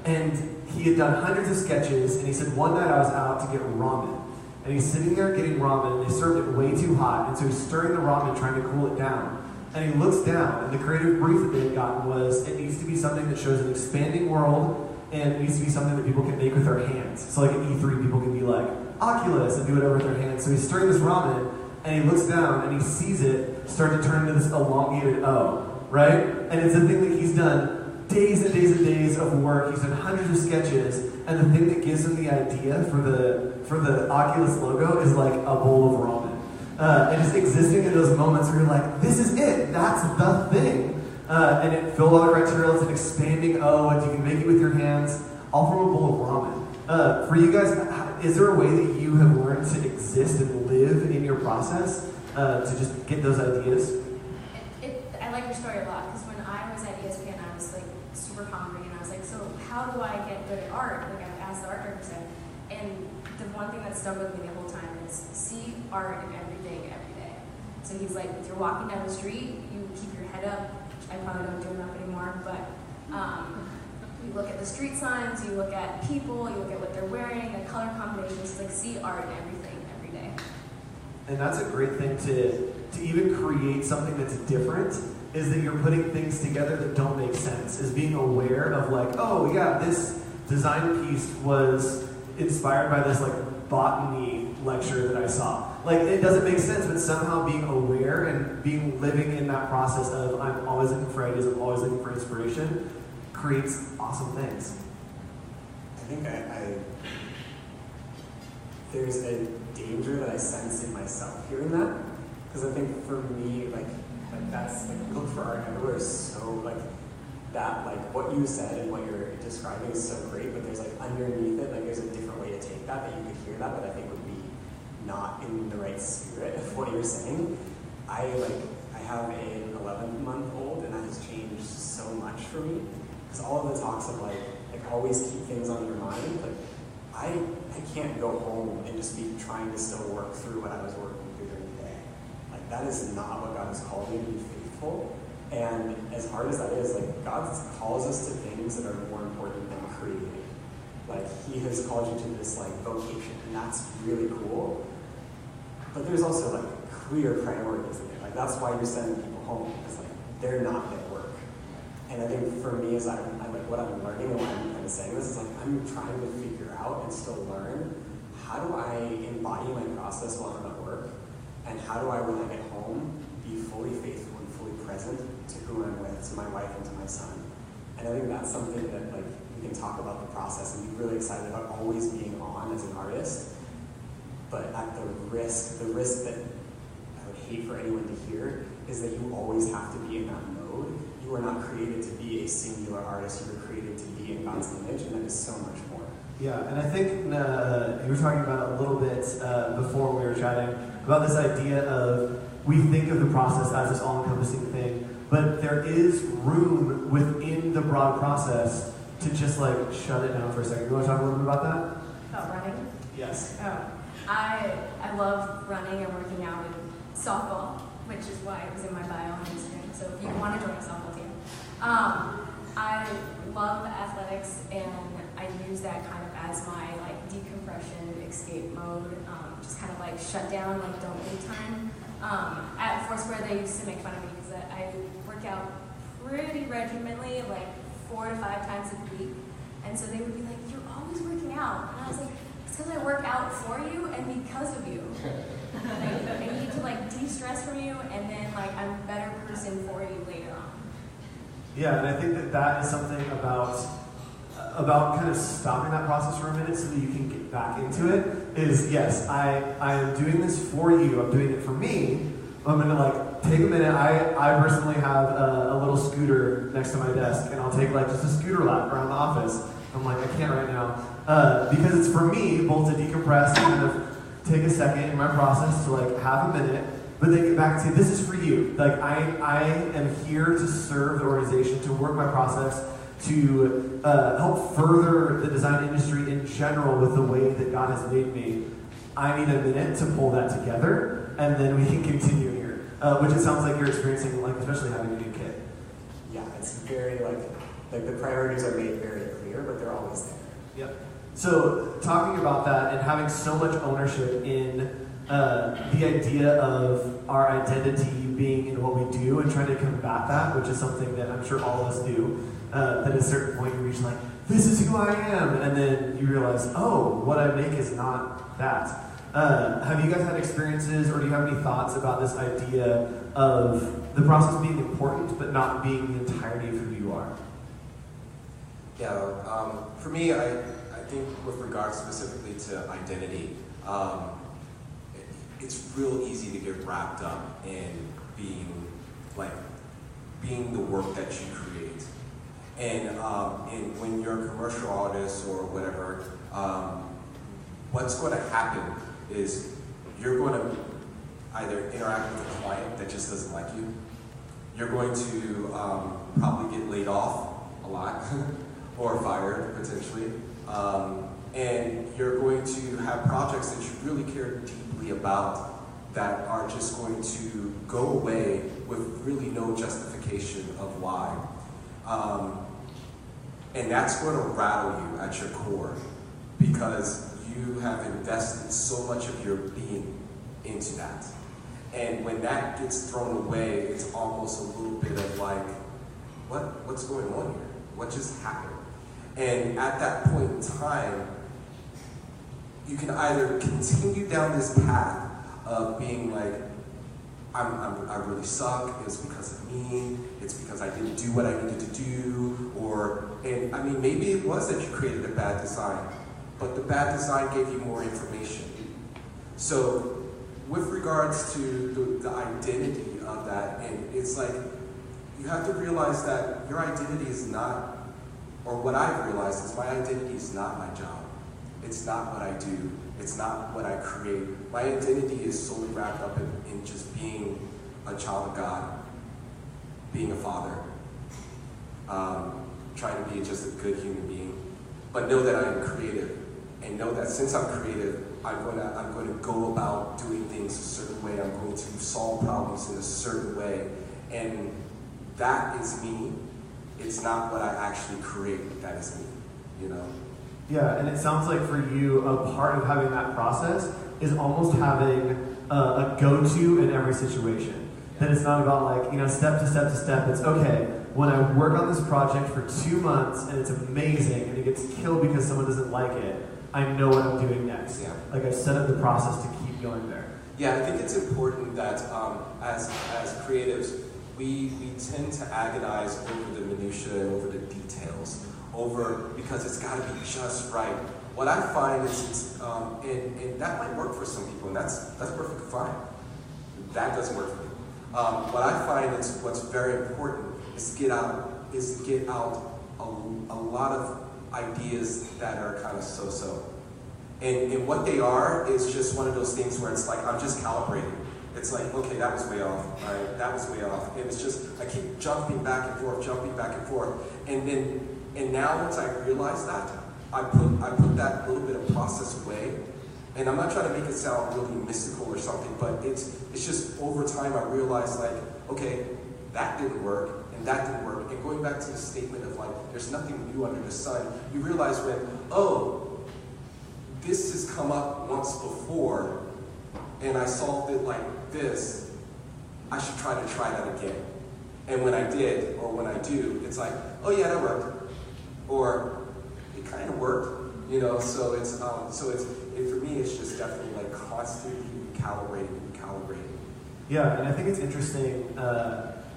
Speaker 1: And he had done hundreds of sketches, and he said, one night I was out to get ramen. And he's sitting there getting ramen, and they served it way too hot. And so he's stirring the ramen, trying to cool it down. And he looks down, and the creative brief that they had gotten was, it needs to be something that shows an expanding world, and it needs to be something that people can make with their hands. So like at E3, people can be like, Oculus, and do whatever with their hands. So he's stirring this ramen, and he looks down, and he sees it start to turn into this elongated O, right? And it's a thing that he's done days and days and days of work. He's done hundreds of sketches, and the thing that gives him the idea for the Oculus logo is like a bowl of ramen. And just existing in those moments where you're like, this is it, that's the thing. And it filled all the criteria. It's an expanding O, and you can make it with your hands, all from a bowl of ramen. For you guys, is there a way that you have learned to exist and live in your process to just get those ideas?
Speaker 4: I like your story a lot, because when I was at ESPN, I was like super hungry, and I was like, so how do I get good at art? Like I asked the art director, and the one thing that stuck with me the whole time is see art in everything every day. So he's like, if you're walking down the street, you keep your head up. I probably don't do enough anymore, but you look at the street signs, you look at people, you look at what they're wearing, the color combinations, like see art in everything every day.
Speaker 1: And that's a great thing to even create something that's different, is that you're putting things together that don't make sense, is being aware of like, oh yeah, this design piece was inspired by this like botany lecture that I saw. Like it doesn't make sense, but somehow being aware and living in that process of I'm always looking for ideas, I'm always looking for inspiration, creates awesome things.
Speaker 5: I think there's a danger that I sense in myself hearing that, because I think for me, like that's like look for art everywhere is so like that, like what you said and what you're describing is so great, but there's like underneath it, like there's a different way to take that you could hear that, but I think would be not in the right spirit of what you're saying. I have an 11-month-old, and that has changed so much for me, because all of the talks of like always keep things on your mind, like I can't go home and just be trying to still work through what I was working through during the day. Like that is not what God has called me to be faithful. And as hard as that is, like God calls us to things that are more important than creating. Like He has called you to this like vocation, and that's really cool. But there's also like clear priorities in it. Like that's why you're sending people home, because like they're not at work. And I think for me, as I'm like what I'm learning and why I'm kind of saying this is like I'm trying to figure out and still learn how do I embody my process while I'm at work, and how do I when I get home be fully faithful and fully present to who I'm with, to my wife and to my son. And I think that's something that like we can talk about the process and be really excited about always being on as an artist, but at the risk that I would hate for anyone to hear is that you always have to be in that mode. You are not created to be a singular artist, you were created to be in God's image, and that is so much more.
Speaker 1: Yeah, and I think you were talking about a little bit before we were chatting about this idea of we think of the process as this all-encompassing thing, but there is room within the broad process to just like shut it down for a second. You want to talk a little bit about that?
Speaker 4: About running?
Speaker 1: Yes.
Speaker 4: Oh, I love running and working out and softball, which is why it was in my bio on Instagram. So if you want to join a softball team, I love athletics and I use that kind of as my like decompression, escape mode. Just kind of like shut down, like don't need time. At Foursquare, they used to make fun of me because I work out pretty regimentally, like 4 to 5 times a week. And so they would be like, "You're always working out." And I was like, "It's because I work out for you and because of you. Like, I need to like de-stress from you, and then like I'm a better person for you later on."
Speaker 1: Yeah, and I think that is something about kind of stopping that process for a minute so that you can get back into it. Is yes, I am doing this for you. I'm doing it for me. I'm gonna like take a minute. I personally have a little scooter next to my desk, and I'll take like just a scooter lap around the office. I'm like, I can't right now because it's for me both to decompress and kind of take a second in my process to like have a minute, but then get back to this is for you. Like I am here to serve the organization, to work my process, to help further the design industry in general with the way that God has made me. I need a minute to pull that together, and then we can continue here, which it sounds like you're experiencing, like especially having a new kid.
Speaker 5: Yeah, it's very like the priorities are made very clear, but they're always there.
Speaker 1: Yep. So talking about that and having so much ownership in the idea of our identity being in what we do and trying to combat that, which is something that I'm sure all of us do, that at a certain point you reach like, this is who I am, and then you realize, oh, what I make is not that. Have you guys had experiences, or do you have any thoughts about this idea of the process being important, but not being the entirety of who you are?
Speaker 7: Yeah, for me, I think with regards specifically to identity, it's real easy to get wrapped up in being the work that you create. And when you're a commercial artist or whatever, what's going to happen is you're going to either interact with a client that just doesn't like you. You're going to probably get laid off a lot or fired potentially. And you're going to have projects that you really care deeply about that are just going to go away with really no justification of why. And that's going to rattle you at your core because you have invested so much of your being into that. And when that gets thrown away, it's almost a little bit of like, what's going on here? What just happened? And at that point in time, you can either continue down this path of being like, I really suck, it's because of me, it's because I didn't do what I needed to do, and I mean, maybe it was that you created a bad design, but the bad design gave you more information. So with regards to the identity of that, and it's like, you have to realize that your identity is not, or what I've realized is my identity is not my job. It's not what I do. It's not what I create. My identity is solely wrapped up in just being a child of God, being a father, trying to be just a good human being. But know that I am creative, and know that since I'm creative, I'm going to go about doing things a certain way. I'm going to solve problems in a certain way, and that is me. It's not what I actually create. That is me. You know.
Speaker 1: Yeah, and it sounds like for you, a part of having that process is almost having a go-to in every situation. That it's not about like, step to step to step. It's okay, when I work on this project for 2 months and it's amazing and it gets killed because someone doesn't like it, I know what I'm doing next.
Speaker 7: Yeah.
Speaker 1: Like I've set up the process to keep going there.
Speaker 7: Yeah, I think it's important that as creatives, we tend to agonize over the minutiae and over the details. Because it's got to be just right. What I find is, and that might work for some people, and that's perfectly fine. That doesn't work for me. What I find is what's very important is to get out a lot of ideas that are kind of so-so. And what they are is just one of those things where it's like, I'm just calibrating. It's like, okay, that was way off, right? That was way off. And it's just, I keep jumping back and forth, and then And now once I realized that, I put that little bit of process away. And I'm not trying to make it sound really mystical or something, but it's just over time I realized like, okay, that didn't work, and that didn't work. And going back to the statement of like, there's nothing new under the sun, you realize when, oh, this has come up once before, and I solved it like this, I should try that again. And when I did, or when I do, it's like, oh yeah, that worked. Or it kind of worked, you know, so it's, for me, it's just definitely like constantly recalibrating.
Speaker 1: Yeah, and I think it's interesting,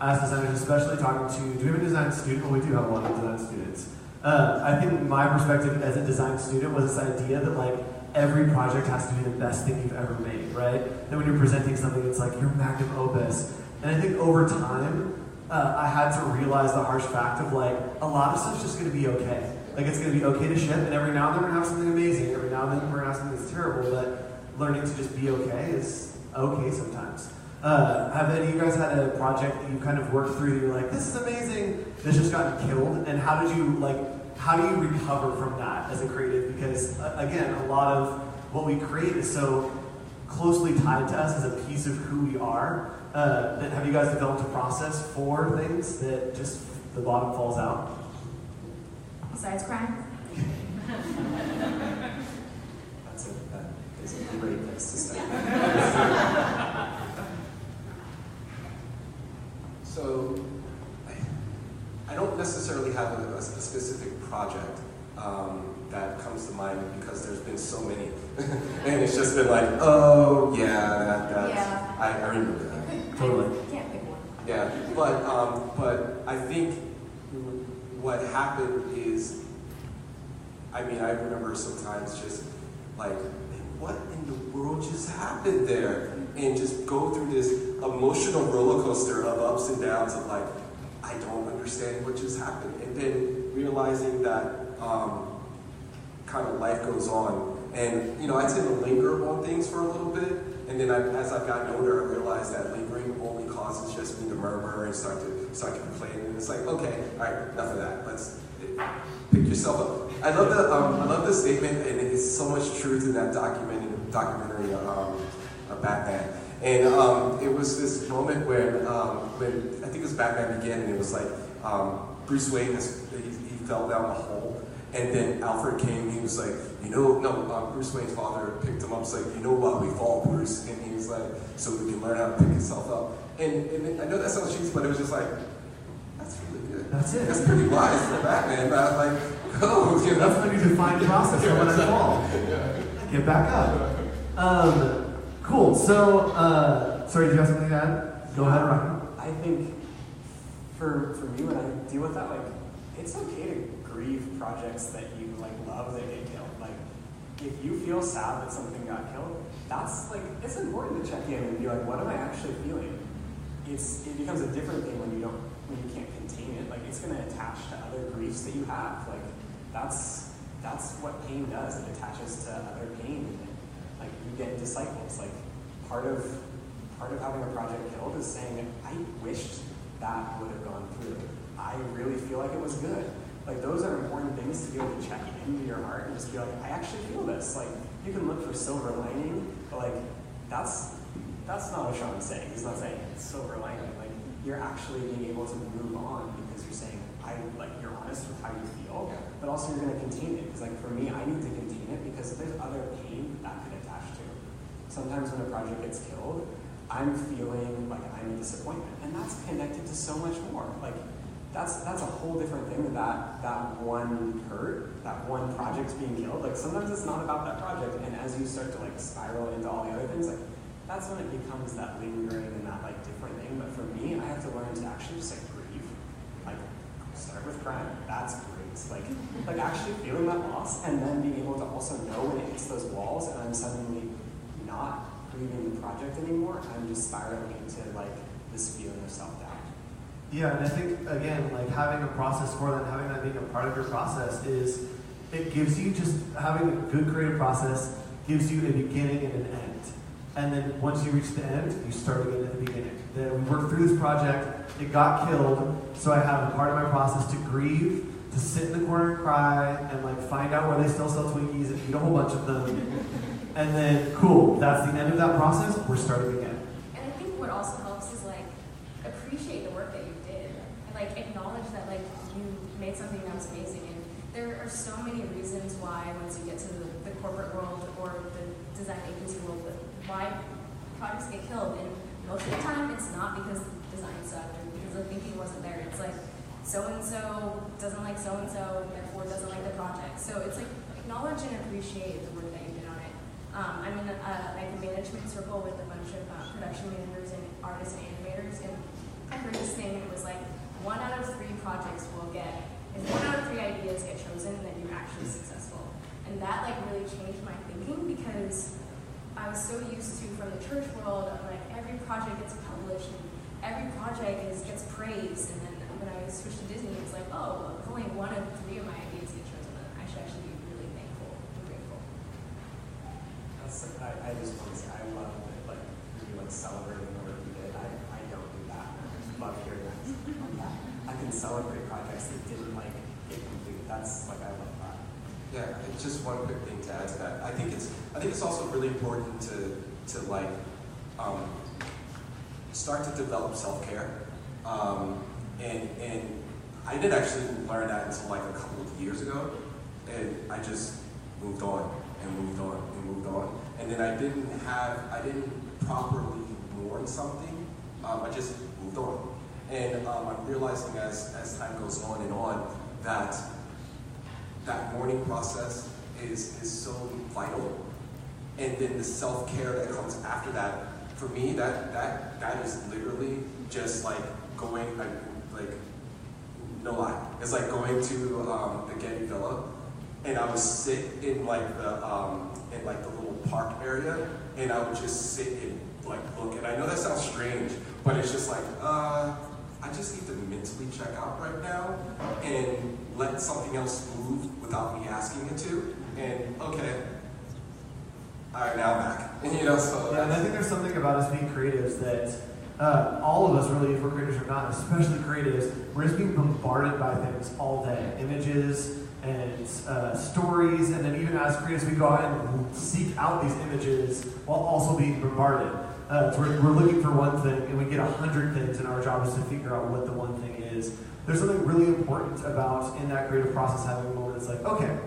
Speaker 1: as designers, especially talking to, do we have a design student? Well, we do have a lot of design students. I think my perspective as a design student was this idea that like every project has to be the best thing you've ever made, right? Then when you're presenting something, it's like your magnum opus. And I think over time, I had to realize the harsh fact of like, a lot of stuff's just gonna be okay. Like it's gonna be okay to ship, and every now and then we're gonna have something amazing, every now and then we're gonna have something that's terrible, but learning to just be okay is okay sometimes. Have any of you guys had a project that you kind of worked through, you're like, this is amazing, that's just gotten killed, and how do you recover from that as a creative? Because again, a lot of what we create is so closely tied to us as a piece of who we are, that have you guys developed a process for things that just the bottom falls out?
Speaker 4: Besides crying?
Speaker 5: That is a great place to start.
Speaker 7: So, I don't necessarily have a specific project that comes to mind because there's been so many. And it's just been like, oh, yeah,
Speaker 4: Yeah.
Speaker 7: I remember that.
Speaker 1: Totally.
Speaker 4: Can't pick one.
Speaker 7: Yeah, but I think what happened is, I mean, I remember sometimes just like, what in the world just happened there? And just go through this emotional roller coaster of ups and downs of like, I don't understand what just happened. And then realizing that kind of life goes on. And, you know, I tend to linger on things for a little bit. And then as I've gotten older, I realized that lingering only causes just me to murmur and start to complain. And it's like, okay, all right, enough of that. Let's pick yourself up. I love the statement, and it's so much truth in that documentary Batman. And it was this moment when I think it was Batman Begin, and it was like Bruce Wayne, he fell down the hole, and then Alfred came, he was like, Bruce Wayne's father picked him up, was like, you know why we fall, Bruce? And he was like, so we can learn how to pick himself up. And I know that sounds cheesy, but it was just like, that's really good.
Speaker 1: That's it.
Speaker 7: That's pretty wise for Batman. But I was like, oh, you know.
Speaker 1: That's how you define process for when I fall. Get back up. Cool. So, sorry, do you have something to add? Go ahead, Ryan.
Speaker 5: I think for me, when I deal with that, like, it's okay to grieve projects that you like love that get killed. Like, if you feel sad that something got killed, that's like, it's important to check in and be like, what am I actually feeling? It becomes a different thing when you can't contain it. Like, it's going to attach to other griefs that you have. Like, that's what pain does. It attaches to other pain. And like, you get into cycles. Like, part of having a project killed is saying, I wished that would have gone through. I really feel like it was good. Like, those are important things to be able to check into your heart and just be like, I actually feel this. Like, you can look for silver lining, but like, that's not what Sean's saying. He's not saying it's silver lining. Like, you're actually being able to move on because you're saying, you're honest with how you feel, but also you're going to contain it. Because like, for me, I need to contain it because there's other pain that could attach to it. Sometimes when a project gets killed, I'm feeling like I'm in disappointment, and that's connected to so much more. Like, that's a whole different thing than that one hurt, that one project being killed. Like, sometimes it's not about that project, and as you start to like spiral into all the other things, like, that's when it becomes that lingering and that like different thing. But for me, I have to learn to actually just like grieve. Like, start with crying. That's great. Like actually feeling that loss, and then being able to also know when it hits those walls, and I'm suddenly not grieving the project anymore. I'm just spiraling into like this feeling of self-doubt.
Speaker 1: Yeah, and I think, again, like having a process for that, having that being a part of your process is, it gives you just, having a good creative process gives you a beginning and an end. And then once you reach the end, you start again at the beginning. Then we worked through this project, it got killed, so I have a part of my process to grieve, to sit in the corner and cry and like find out where they still sell Twinkies and eat a whole bunch of them. And then, cool, that's the end of that process, we're starting again.
Speaker 4: And I think what also helps is like appreciate the work that you did and like acknowledge that like you made something that was amazing. And there are so many reasons why once you get to the corporate world or the design agency world, why projects get killed. And most of the time it's not because design sucked or because the thinking wasn't there. It's like so-and-so doesn't like so-and-so, therefore doesn't like the project. So it's like acknowledge and appreciate the work that you did on it. I'm in like a management circle with a bunch of production managers and artists and animators, and I heard this thing, and it was like 1 out of 3 projects will get, if 1 out of 3 ideas get chosen, then you're actually successful. And that like really changed my thinking because I was so used to, from the church world, of like every project gets published and every project gets praised, and then when I switched to Disney, it was like, oh, if only 1 of 3 of my ideas get chosen, then I should actually be really thankful and grateful.
Speaker 5: I just want to say, I love that, like, you like celebrating the work you did. I don't do that. I love hearing that. I can celebrate projects that didn't like get complete. That's like, I love that.
Speaker 7: Yeah, just one quick thing to add to that. I think it's also really important to like start to develop self-care. And I didn't actually learn that until like a couple of years ago, and I just moved on and moved on and moved on. And then I didn't properly mourn something. I just moved on. And I'm realizing as time goes on and on that mourning process is so vital. And then the self-care that comes after that, for me, that is literally just like going, like no lie, it's like going to the Getty Villa, and I would sit in like the little park area, and I would just sit and like look. And I know that sounds strange, but it's just like I just need to mentally check out right now and let something else move without me asking it to. And okay, all right, now I'm back. And you know, so
Speaker 1: yeah, and I think there's something about us being creatives that all of us really, if we're creators or not, especially creatives, we're just being bombarded by things all day. Images and stories, and then even as creatives, we go out and seek out these images while also being bombarded. So we're looking for one thing, and we get 100 things, and our job is to figure out what the one thing is. There's something really important about, in that creative process, having a moment that's like, okay,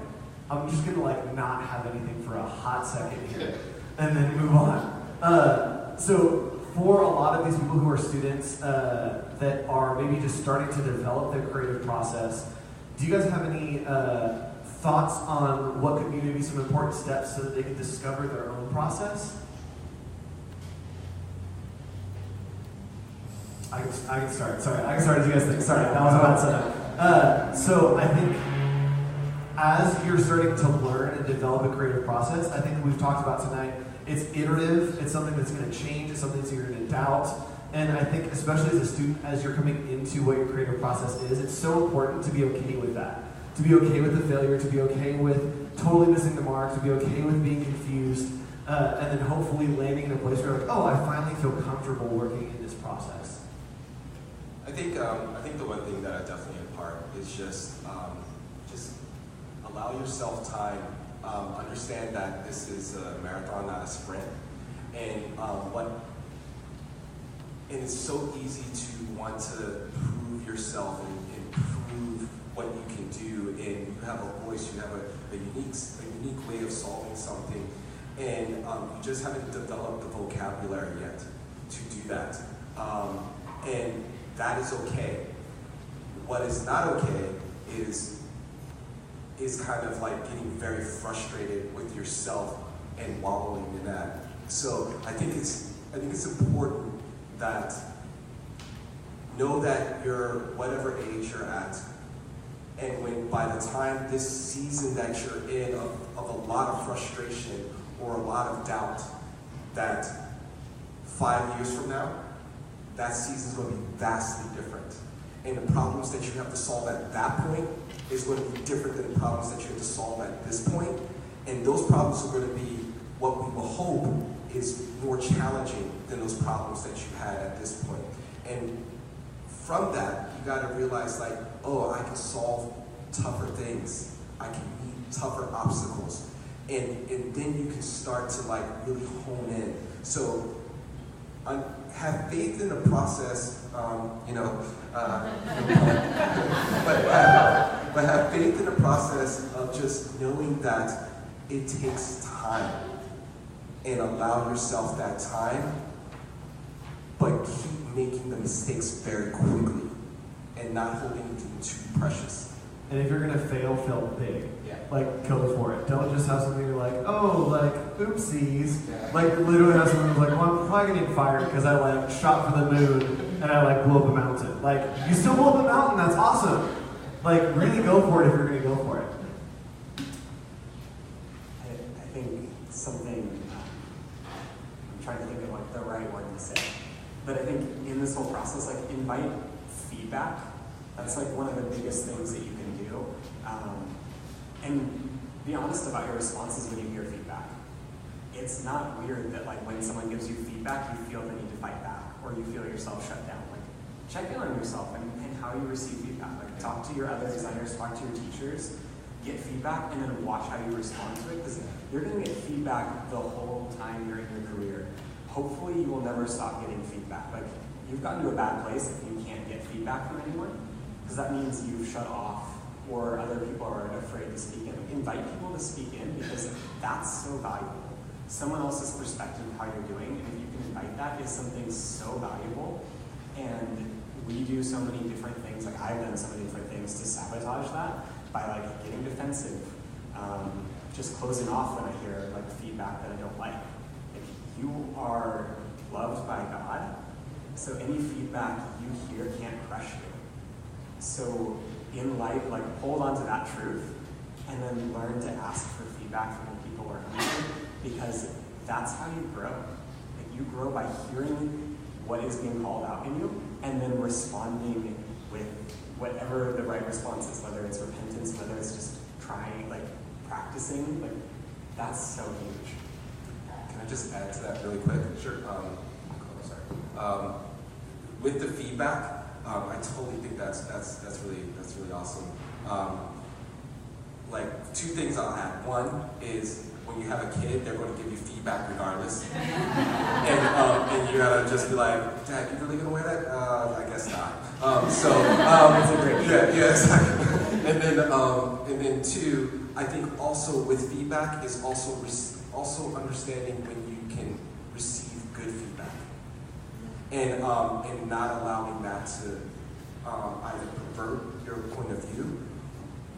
Speaker 1: I'm just gonna like not have anything for a hot second here, and then move on. So for a lot of these people who are students that are maybe just starting to develop their creative process, do you guys have any thoughts on what could be maybe some important steps so that they can discover their own process? I can start. Sorry, I can start as you guys think. Sorry, that was a bad setup. So I think as you're starting to learn and develop a creative process, I think that we've talked about tonight, it's iterative, it's something that's going to change, it's something that you're going to doubt. And I think especially as a student, as you're coming into what your creative process is, it's so important to be okay with that. To be okay with the failure, to be okay with totally missing the mark, to be okay with being confused, and then hopefully landing in a place where you're like, oh, I finally feel comfortable working in this process.
Speaker 7: I think the one thing that I definitely impart is just allow yourself time. Understand that this is a marathon, not a sprint, and it's so easy to want to prove yourself and prove what you can do, and you have a voice, you have a unique way of solving something, and you just haven't developed the vocabulary yet to do that, and that is okay. What is not okay is kind of like getting very frustrated with yourself and wallowing in that. So I think it's important that know that you're whatever age you're at, and when by the time this season that you're in of a lot of frustration or a lot of doubt, that 5 years from now, that season's going to be vastly different. And the problems that you have to solve at that point is going to be different than the problems that you have to solve at this point. And those problems are going to be what we will hope is more challenging than those problems that you had at this point. And from that, you got to realize like, oh, I can solve tougher things. I can meet tougher obstacles. And then you can start to like really hone in. So have faith in the process, but have faith in the process of just knowing that it takes time, and allow yourself that time, but keep making the mistakes very quickly and not holding it too precious.
Speaker 1: And if you're gonna fail big.
Speaker 7: Yeah.
Speaker 1: Like, go for it. Don't just have something you're like, oh, like, oopsies. Yeah. Like, literally have something who's like, well, I'm probably gonna get fired because I, like, shot for the moon and I, like, blew up a mountain. Like, you still blew up a mountain, that's awesome. Like, really go for it if you're gonna go for it.
Speaker 5: I think something, I'm trying to think of, like, the right word to say. But I think in this whole process, like, invite feedback. That's, like, one of the biggest things that you can do. And be honest about your responses when you hear feedback. It's not weird that like when someone gives you feedback, you feel the need to fight back, or you feel yourself shut down. Like check in on yourself and how you receive feedback. Like talk to your other designers, talk to your teachers, get feedback, and then watch how you respond to it, because you're going to get feedback the whole time you're in your career. Hopefully you will never stop getting feedback. Like you've gotten to a bad place if you can't get feedback from anyone, because that means you've shut off, or other people are afraid to speak in. Invite people to speak in, because that's so valuable. Someone else's perspective of how you're doing, and if you can invite that, is something so valuable. And we do so many different things, like I've done so many different things to sabotage that by like getting defensive, just closing off when I hear like feedback that I don't like. Like you are loved by God, so any feedback you hear can't crush you. So in life, like hold on to that truth and then learn to ask for feedback from the people around you, because that's how you grow. Like you grow by hearing what is being called out in you and then responding with whatever the right response is, whether it's repentance, whether it's just trying, like practicing, like that's so huge.
Speaker 7: Can I just add to that really quick? Sure. With the feedback, I totally think that's really awesome. Like two things I'll add. One is when you have a kid, they're going to give you feedback regardless, and you gotta just be like, Dad, you really gonna wear that? I guess not. It's a great yeah, exactly. And then two, I think also with feedback is also understanding when you can receive good feedback. And not allowing that to either pervert your point of view,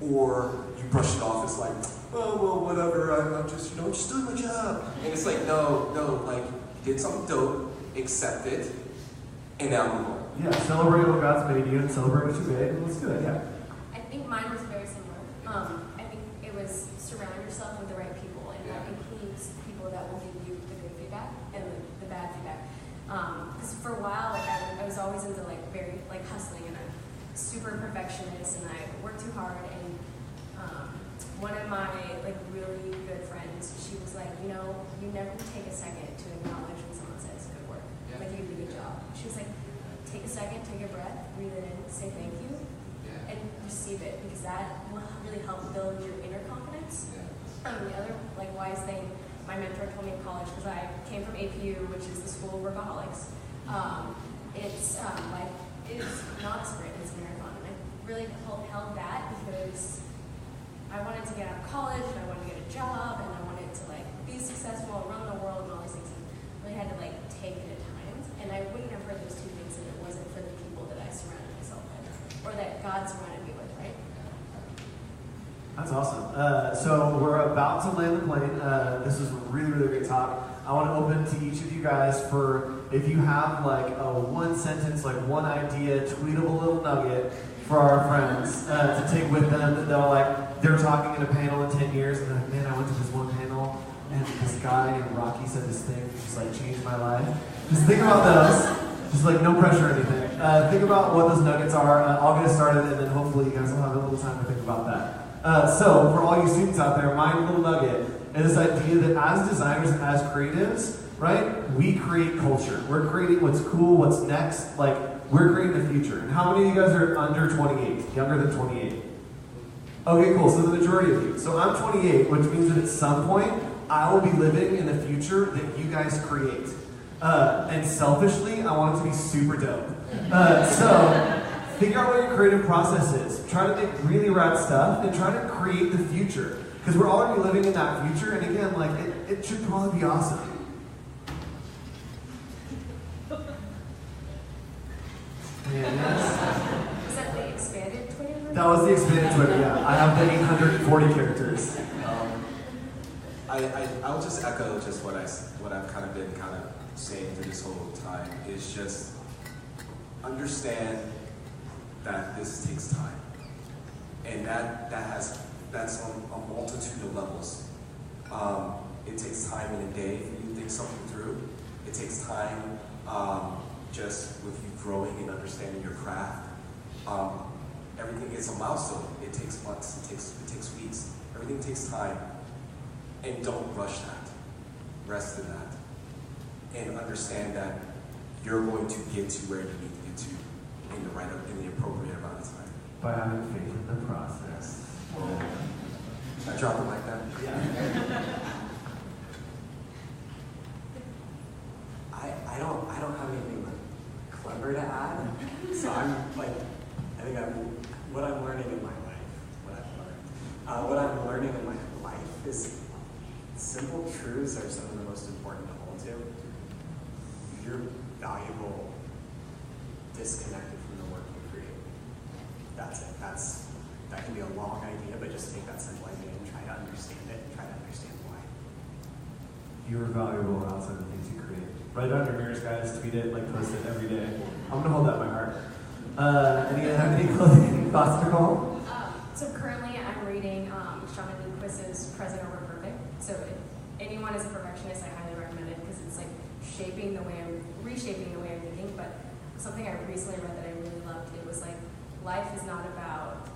Speaker 7: or you brush it off as like, oh well, whatever. I'm just just doing my job. And it's like, no, like you did something dope, accept it, and now move on.
Speaker 1: Yeah, celebrate what God's made you and celebrate what you made, and let's do it. Yeah.
Speaker 4: I think mine was very similar. I think it was surround yourself with the right people, and that includes people that will give you the good feedback and the bad feedback. Because for a while, like I was always into like very like hustling, and I'm super perfectionist, and I work too hard. And one of my like really good friends, she was like, you never take a second to acknowledge when someone says good work, like you did a good job. She was like, take a second, take a breath, breathe it in, say thank you, and receive it, because that will really help build your inner confidence. The other like wise thing my mentor told me in college, because I came from APU, which is the school of workaholics. It's not a sprint, it's a marathon. And I really held that because I wanted to get out of college, and I wanted to get a job, and I wanted to like be successful, run the world, and all these things. And really had to like take it at times. And I wouldn't have heard those two things if it wasn't for the people that I surrounded myself with, or that God surrounded me with, right?
Speaker 1: That's awesome. So we're about to land the plane. This is a really, really great talk. I want to open to each of you guys for, if you have like a one sentence, like one idea, tweetable little nugget for our friends to take with them, that they're talking in a panel in 10 years, and they're like, man, I went to this one panel, and this guy named Rocky said this thing, just like changed my life. Just think about those. Just like no pressure or anything. Think about what those nuggets are. I'll get it started, and then hopefully you guys will have a little time to think about that. So for all you students out there, my little nugget is this idea that as designers and as creatives, right, we create culture. We're creating what's cool, what's next. Like, we're creating the future. And how many of you guys are under 28, younger than 28? Okay, cool. So the majority of you. So I'm 28, which means that at some point I will be living in the future that you guys create. And selfishly, I want it to be super dope. So figure out what your creative process is. Try to make really rad stuff and try to create the future. Because we're already living in that future, and again, like it should probably be awesome.
Speaker 4: Was that the expanded Twitter?
Speaker 1: That was the expanded Twitter, yeah. I have the 840 characters.
Speaker 7: I'll just echo just what I've kind of been saying through this whole time is just understand that this takes time, and that's on a multitude of levels. It takes time in a day for you to think something through. It takes time just with you growing and understanding your craft. Everything is a milestone. It takes months. It takes weeks. Everything takes time. And don't rush that. Rest in that. And understand that you're going to get to where you need to get to in the appropriate amount of time.
Speaker 1: By having faith in the process.
Speaker 7: I dropped the mic down.
Speaker 1: Yeah.
Speaker 5: I don't have anything like clever to add. So I'm like, I think what I'm learning in my life, what I'm learning in my life is simple truths are some of the most important to hold to. You're valuable, disconnected from the work you create. That's it. That can be a long idea, but just take that simple idea and try to understand it and try to understand why.
Speaker 1: You're valuable outside of the things you create. Write it on your mirrors, guys. Tweet it, post it every day. I'm gonna hold that in my heart. Any closing thoughts, Nicole?
Speaker 4: So currently I'm reading Shauna Lindquist's Present Over Perfect. So if anyone is a perfectionist, I highly recommend it because it's like reshaping the way I'm thinking. But something I recently read that I really loved, it was like, life is not about,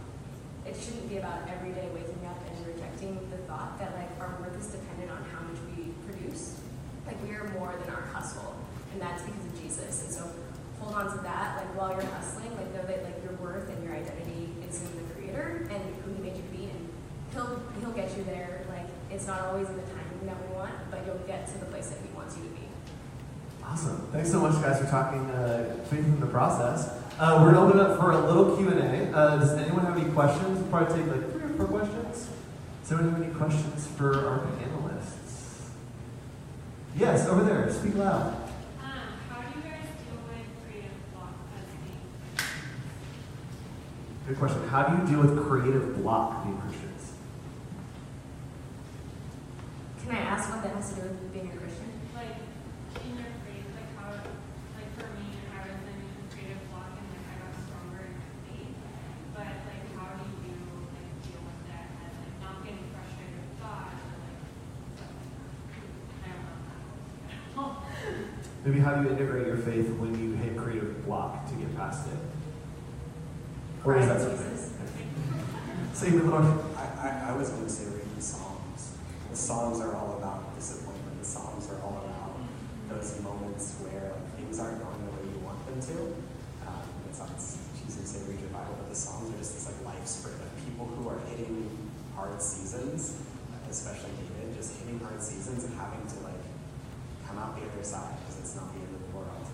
Speaker 4: it shouldn't be about every day waking up and rejecting the thought that like our worth is dependent on how much we produce. Like we are more than our hustle, and that's because of Jesus. And so hold on to that, like while you're hustling, like know that like your worth and your identity is in the Creator and who He made you to be, and He'll get you there. Like it's not always in the timing that we want, but you'll get to the place that He wants you to be.
Speaker 1: Awesome. Thanks so much, guys, for talking faith in the process. We're gonna open it up for a little Q&A. Does anyone have any questions? We'll probably take like 3 or 4 questions. Does anyone have any questions for our panelists? Yes, over there. Speak loud.
Speaker 8: How do you guys deal with creative block as being?
Speaker 1: Good question. How do you deal with creative block being Christians?
Speaker 4: Can I ask what that has to do with being a Christian?
Speaker 8: Like in your faith, like how, like for me, I was in a creative block and like I got stronger in my faith. But like how do you like deal with that as like not getting frustrated with God or like stuff like that? I don't know.
Speaker 1: Maybe how do you integrate your faith when you hit creative block to get past it? Or is that something? Same with Lord.
Speaker 5: I was going to say read the Psalms. The Psalms are all about disappointment. The Psalms are all about those moments where like, things aren't going the way you want them to. It sounds cheesy to say read your Bible, but the Psalms are just this like life spread of people who are hitting hard seasons, especially David, just hitting hard seasons and having to like come out the other side because it's not the end of the world.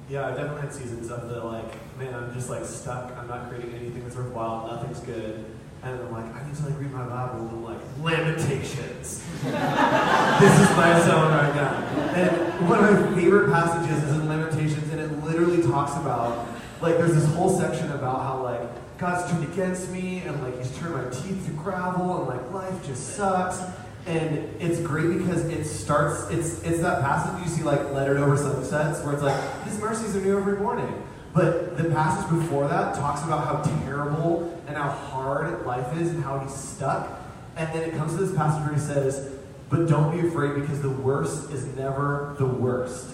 Speaker 1: Yeah, I definitely had seasons of the like, man, I'm just like stuck. I'm not creating anything that's worthwhile. Nothing's good. And I'm like, I need to like read my Bible. And I'm like, Lamentations. This is my zone right now. And one of my favorite passages is in Lamentations, and it literally talks about like there's this whole section about how like God's turned against me, and like He's turned my teeth to gravel, and like life just sucks. And it's great because it starts, it's that passage you see like lettered over sunsets where it's like, His mercies are new every morning. But the passage before that talks about how terrible and how hard life is and how he's stuck. And then it comes to this passage where he says, but don't be afraid because the worst is never the worst.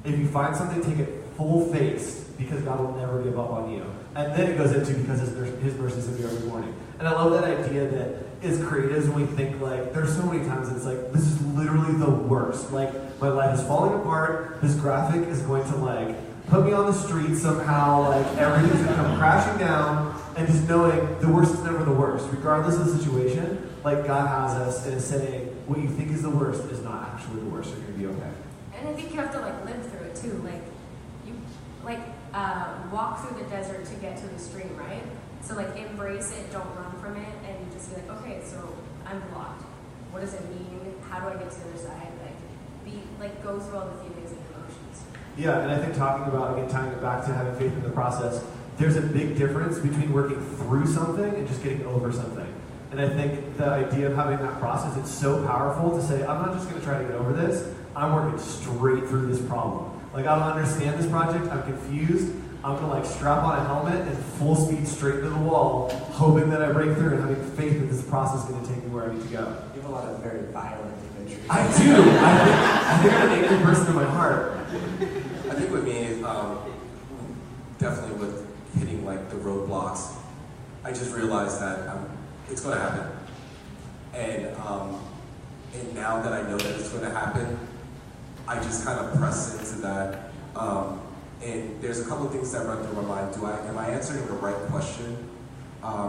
Speaker 1: If you find something, take it full-faced because God will never give up on you. And then it goes into because his mercies are new every morning. And I love that idea that as creatives, when we think like, there's so many times it's like, this is literally the worst. Like, my life is falling apart, this graphic is going to like put me on the street somehow, like everything's gonna come crashing down, and just knowing the worst is never the worst, regardless of the situation. Like God has us and is saying, what you think is the worst is not actually the worst. You're gonna be okay.
Speaker 4: And I think you have to like live through it too. Like you walk through the desert to get to the stream, right? So like embrace it, don't run from it, and just be like, okay, so I'm blocked. What does it mean? How do I get to the other side? Go through all the feelings and emotions.
Speaker 1: Yeah, and I think talking about, again, tying it back to having faith in the process, there's a big difference between working through something and just getting over something. And I think the idea of having that process, it's so powerful to say, I'm not just going to try to get over this, I'm working straight through this problem. Like, I don't understand this project, I'm confused, I'm going to like strap on a helmet and full speed straight into the wall, hoping that I break through and having faith that this process is going to take me where I need to go.
Speaker 5: You have a lot of very violent imagery.
Speaker 1: I do! I think I'm an angry person in my heart.
Speaker 7: I think with me, definitely with hitting like the roadblocks, I just realized that it's going to happen. And now that I know that it's going to happen, I just kind of press into that. And there's a couple of things that run through my mind. Am I answering the right question?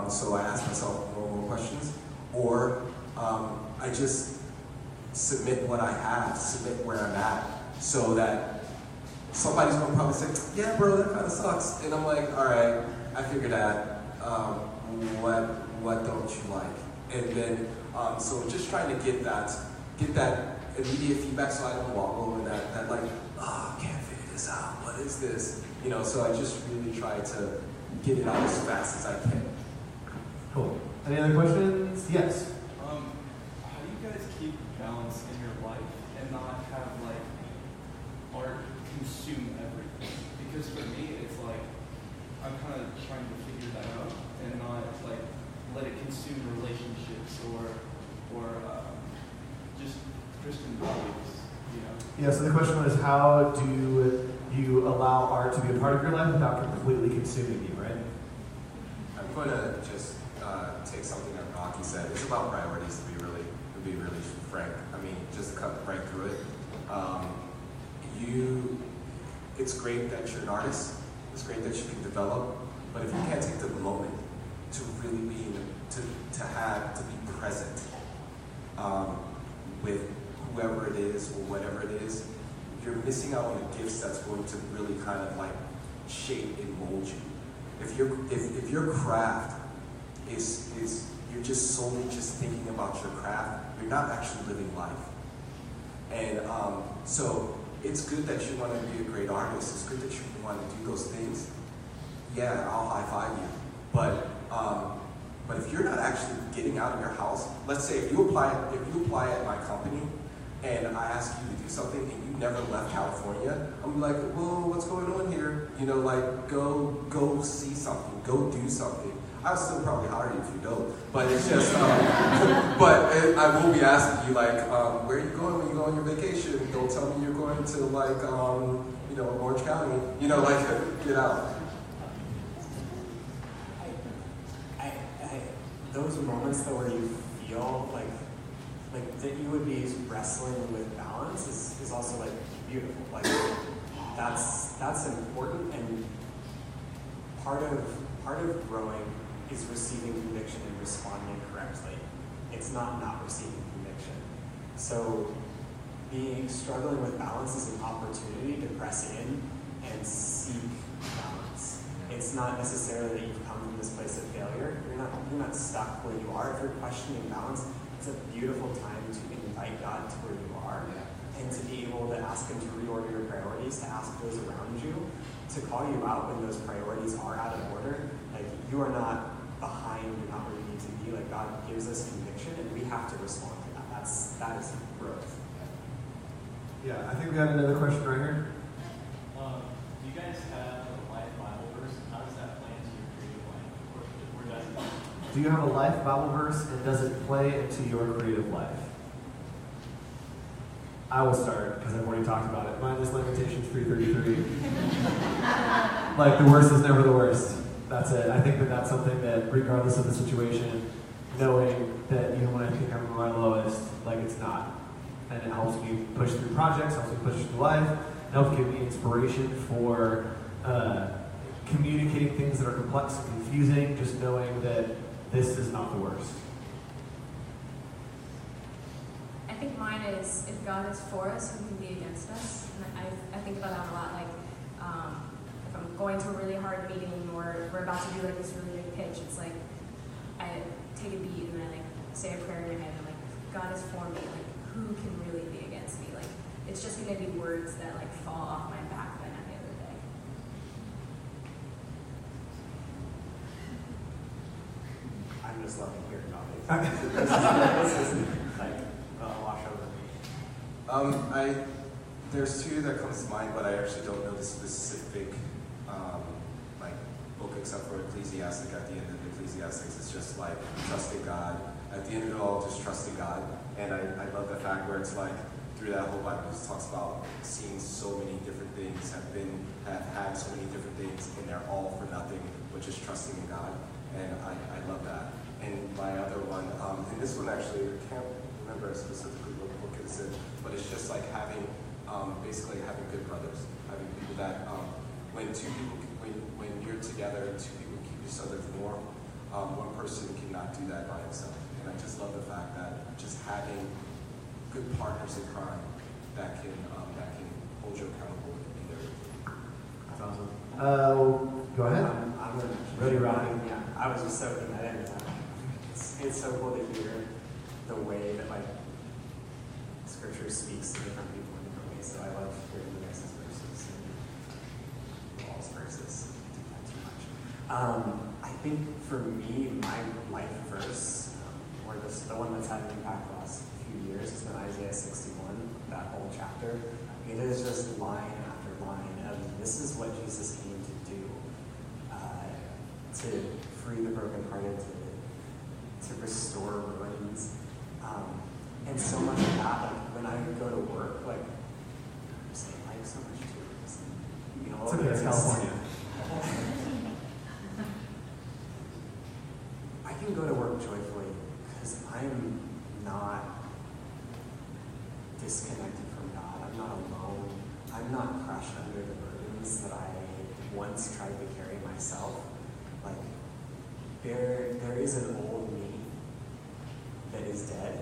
Speaker 7: So I ask myself more questions, or I just submit what I have, submit where I'm at, so that somebody's gonna probably say, yeah, bro, that kind of sucks. And I'm like, all right, I figured that. What don't you like? And then, so just trying to get that immediate feedback, so I don't wallow in that like, oh, I can't figure this out. What is this? You know, so I just really try to get it out as fast as I can.
Speaker 1: Cool. Any other questions? Yes.
Speaker 9: How do you guys keep balance in your life and not have like art consume everything? Because for me, it's like I'm kind of trying to figure that out and not like let it consume relationships or just Christian values, you know?
Speaker 1: Yeah, so the question was, how do you allow art to be a part of your life without completely consuming you, right?
Speaker 7: I'm going to just take something that Rocky said. It's about priorities, to be really frank. I mean, just cut right through it. It's great that you're an artist. It's great that you can develop, but if you can't take the moment to really be to be present with whoever it is or whatever it is, you're missing out on the gifts that's going to really kind of like shape and mold you. If your craft is you're just solely just thinking about your craft, you're not actually living life. And so it's good that you want to be a great artist. It's good that you want to do those things. Yeah, I'll high five you. But if you're not actually getting out of your house, let's say if you apply at my company, and I ask you to do something and you never left California, I'm like, whoa, what's going on here? You know, like go see something, go do something. I'll still probably hire you if you don't, but it's just, I will be asking you like, where are you going when you go on your vacation? Don't tell me you're going to like, Orange County, like, get out.
Speaker 5: Those moments though where you feel like that you would be wrestling with balance is also like beautiful. Like that's important, and part of growing is receiving conviction and responding correctly. It's not receiving conviction. So struggling with balance is an opportunity to press in and seek balance. It's not necessarily that you've come from this place of failure. You're not stuck where you are. If you're questioning balance, it's a beautiful time to invite God to where you are, and to be able to ask Him to reorder your priorities, to ask those around you to call you out when those priorities are out of order. Like, you are not behind, you're not where you need to be. Like, God gives us conviction, and we have to respond to that. That is growth.
Speaker 1: Yeah, I think we have another question right here.
Speaker 6: Do you guys have a life Bible verse? How does that play into your creative life? Or does it?
Speaker 1: Do you have a life Bible verse, and does it play into your creative life? I will start, because I've already talked about it. Mine is Lamentations 3:33. Like, the worst is never the worst. That's it. I think that's something that, regardless of the situation, knowing that even when I think I'm at my lowest, like, it's not. And it helps me push through projects, helps me push through life, and help give me inspiration for communicating things that are complex and confusing, just knowing that this is not the worst.
Speaker 4: I think mine is, if God is for us, who can be against us? And I think about that a lot. Like, if I'm going to a really hard meeting or we're about to do like this really big pitch, it's like I take a beat and I like say a prayer in my head. And I'm like, if God is for me, like who can really be against me? Like, it's just going to be words that like fall off my back by any other day.
Speaker 5: I'm just loving hearing about it. This isn't like wash over me.
Speaker 7: There's two that comes to mind, but I actually don't know the specific like book except for Ecclesiastic. At the end of Ecclesiastics, it's just like trusting God. At the end of it all, just trusting God. And I love the fact where it's like through that whole Bible, it talks about seeing so many different things, have had so many different things, and they're all for nothing, but just trusting in God. And I love that. And my other one, and this one actually, I can't remember specifically what book it is in, but it's just like having, basically having good brothers, having people that, when you're together, two people keep each other warm, one person cannot do that by himself. And I just love the fact that just having good partners in crime that can hold you accountable in their.
Speaker 1: That's awesome. Go ahead.
Speaker 5: I'm
Speaker 1: Ready, Rocky?
Speaker 5: Yeah, I was just soaking that in. It's so cool to hear the way that like Scripture speaks to different people in different ways. So I love hearing the guys' verses and Paul's verses. I do that too much. I think for me, my life verse, or the one that's had an impact the last few years, has been Isaiah 61. That whole chapter. It is just line after line of this is what Jesus came to do. To free the brokenhearted, to restore ruins. And so much of that, like when I go to work, like I'm saying like so much too. You know,
Speaker 1: it's okay, it's California.
Speaker 5: I can go to work joyfully because I'm not disconnected from God. I'm not alone. I'm not crushed under the burdens that I once tried to carry myself. Like, there is an old me that is dead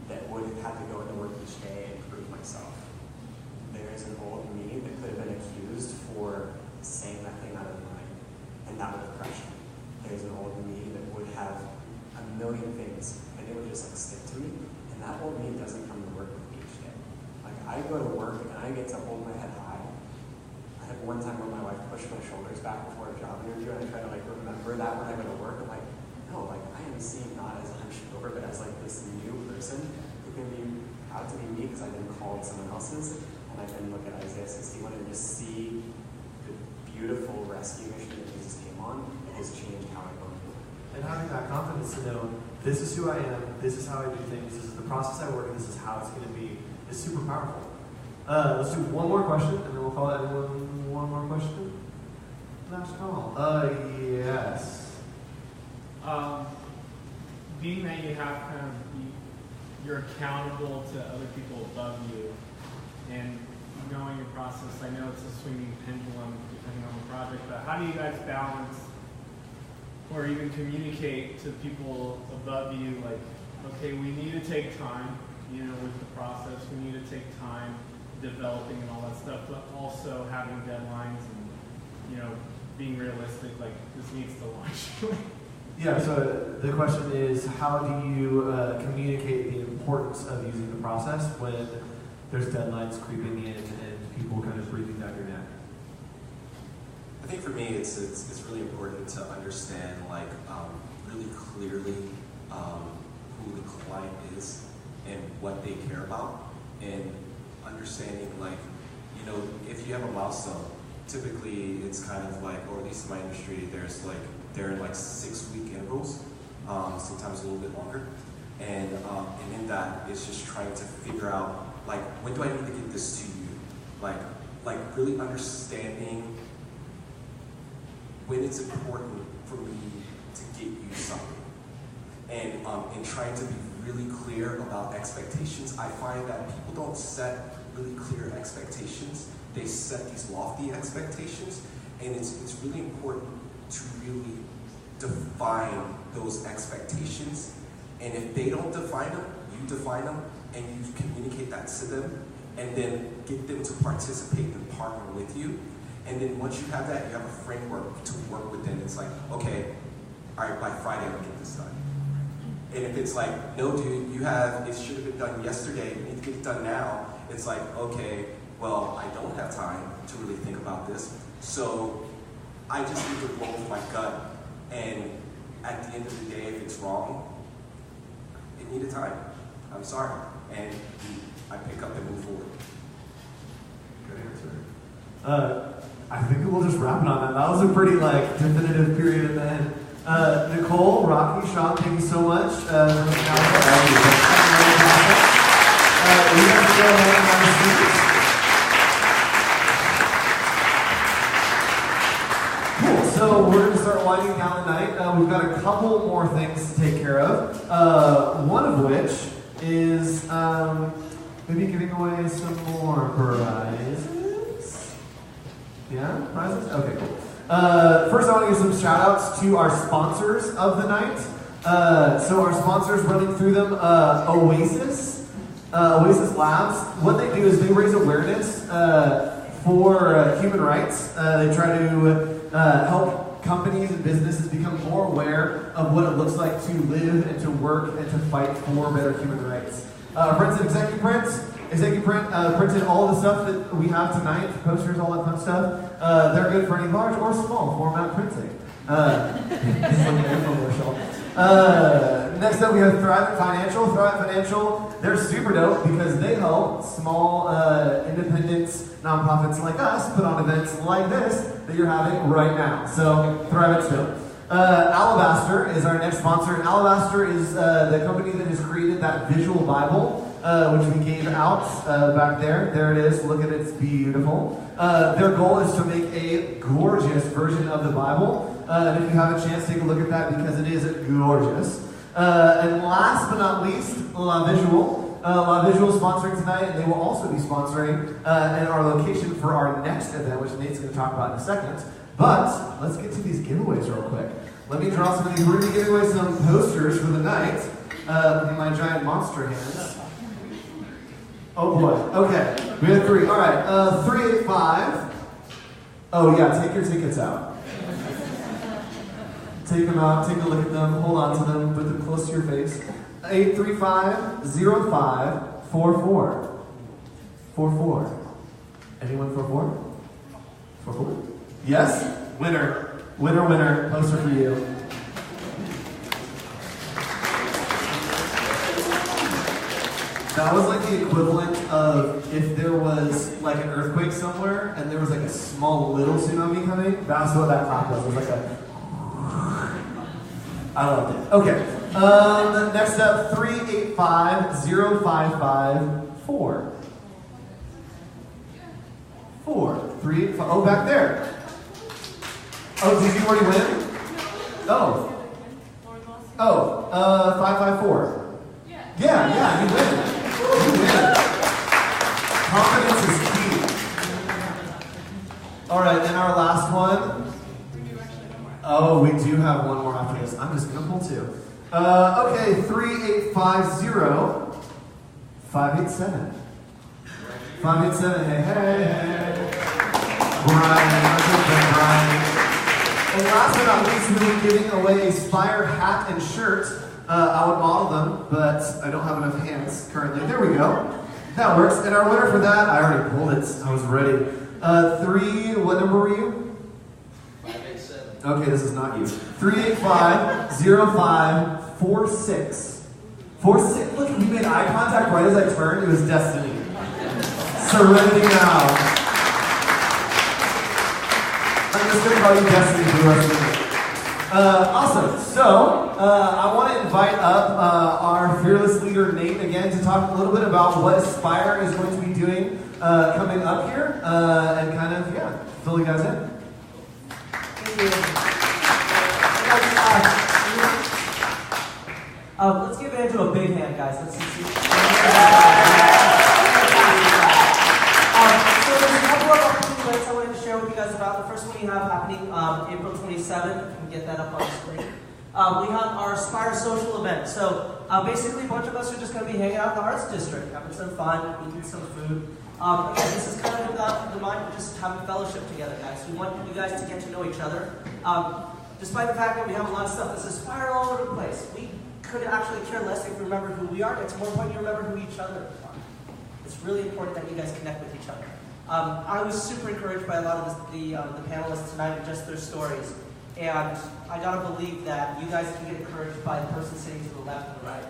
Speaker 5: that would have had to go into work each day and prove myself. There is an old me that could have been accused for saying that thing out of line, and that would have crushed me. There's an old me that would have a million things, and it would just like stick to me, and that old me doesn't come to work with me each day. Like, I go to work and I get to hold my head high. I had one time where my wife pushed my shoulders back before a job interview, and I try to like remember that when I go to work. I'm like, no, like I am seeing not as hunched over, but as like this new person who can be proud to be me because I've been called someone else's, and I can look at Isaiah 61 and just see the beautiful rescue mission that Jesus came on. It has changed how I go to work.
Speaker 1: And having that confidence to know this is who I am, this is how I do things, this is the process I work, and this is how it's going to be, is super powerful. Let's do one more question, and then we'll call it one more question. Last call. Yes.
Speaker 10: Being that you have kind of, you're accountable to other people above you, and knowing your process, I know it's a swinging pendulum depending on the project, but how do you guys balance or even communicate to people above you, like, okay, we need to take time, you know, with the process, we need to take time developing and all that stuff, but also having deadlines and, you know, being realistic, like, this needs to launch.
Speaker 1: Yeah, so the question is, how do you communicate the importance of using the process when there's deadlines creeping in and people kind of breathing down your neck?
Speaker 7: I think for me, it's really important to understand, like, really clearly who the client is and what they care about, and understanding, like, you know, if you have a milestone, typically it's kind of like, or at least in my industry, they're in like 6-week intervals, sometimes a little bit longer, and in that, it's just trying to figure out, like, when do I need to get this to you, like really understanding when it's important for me to get you something, and trying to be really clear about expectations. I find that people don't set really clear expectations. They set these lofty expectations, and it's really important to really define those expectations. And if they don't define them, you define them, and you communicate that to them, and then get them to participate and partner with you. And then once you have that, you have a framework to work within. It's like, okay, all right, by Friday I'll get this done. And if it's like, no dude, it should have been done yesterday, you need to get it done now. It's like, okay, well, I don't have time to really think about this. So I just need to roll with my gut. And at the end of the day, if it's wrong, it needed time. I'm sorry. And I pick up and move forward.
Speaker 1: Good answer. I think we'll just wrap it on that. That was a pretty definitive period at the end. Nicole, Rocky, Sean, thank you so much. You guys can go ahead and have a seat. Cool. So we're going to start winding down the night. We've got a couple more things to take care of. One of which is maybe giving away some more prizes. Yeah, prizes? Okay, cool. First, I want to give some shout outs to our sponsors of the night. So, our sponsors, running through them, Oasis Labs. What they do is they raise awareness for human rights. They try to help companies and businesses become more aware of what it looks like to live and to work and to fight for better human rights. Our friends at Executive Print printed all the stuff that we have tonight, posters, all that fun stuff. They're good for any large or small format printing. Next up, we have Thrive Financial. Thrive Financial, they're super dope because they help small independents, nonprofits like us put on events like this that you're having right now. So, Thrive Still. Alabaster is our next sponsor. Alabaster is the company that has created that visual Bible, which we gave out back there. There it is. Look at it. It's beautiful. Their goal is to make a gorgeous version of the Bible. And if you have a chance, take a look at that because it is gorgeous. And last but not least, La Visual. La Visual is sponsoring tonight, and they will also be sponsoring in our location for our next event, which Nate's going to talk about in a second. But let's get to these giveaways real quick. Let me draw some of these. We're going to be giving away some posters for the night in my giant monster hands. Oh boy. Okay. We have 3. All right. 385. Oh yeah. Take your tickets out. Take them out. Take a look at them. Hold on to them. Put them close to your face. 835-0544. 44. Anyone 44? 44? Yes? Winner. Winner, winner. Poster for you. That was like the equivalent of if there was like an earthquake somewhere and there was like a small little tsunami coming. That's what that clap was. It was like a... I loved it. Okay. Next up, 385-0554. 385. Oh, back there. Oh, did you already win? Oh. Oh, 554. Yeah, you win. You win. Confidence is key. All right, and our last one. Oh, we do have one more after this. I'm just going to pull 2. Okay, 3850-587. 587, hey. Brian. And last but not least, we'll be giving away a Spire hat and shirt. I would model them, but I don't have enough hands currently. There we go. That works. And our winner for that, I already pulled it. I was ready. what number were you?
Speaker 6: 587.
Speaker 1: Okay, this is not you. 385-0546. 46. Look, we made eye contact right as I turned. It was destiny. Serenity now. I'm just going to call you Destiny for the rest of the day. Awesome. So, I want to invite up our fearless leader, Nate, again, to talk a little bit about what Aspire is going to be doing coming up here and kind of, fill you guys in.
Speaker 3: Thank you. Let's give it into a big hand, guys. Let's see. have happening April 27th. You can get that up on the screen. We have our Spire social event. So basically, a bunch of us are just going to be hanging out in the Arts District, having some fun, eating some food. Again, this is kind of without the mind of just having fellowship together, guys. We want you guys to get to know each other. Despite the fact that we have a lot of stuff that says Spire all over the place, we could actually care less if you remember who we are. It's more important you remember who each other are. It's really important that you guys connect with each other. I was super encouraged by a lot of the panelists tonight and just their stories. And I gotta believe that you guys can get encouraged by the person sitting to the left and the right.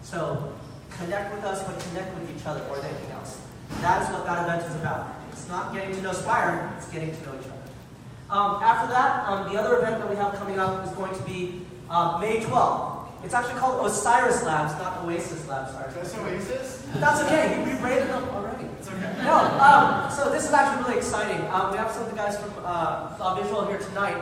Speaker 3: So connect with us, but connect with each other more than anything else. That is what that event is about. It's not getting to know Spire, it's getting to know each other. After that, the other event that we have coming up is going to be May 12th. It's actually called Osiris Labs, not Oasis Labs. Sorry.
Speaker 9: That's Oasis?
Speaker 3: That's okay. You rebranded them already.
Speaker 9: It's okay.
Speaker 3: No. So this is actually really exciting. We have some of the guys from Visual here tonight.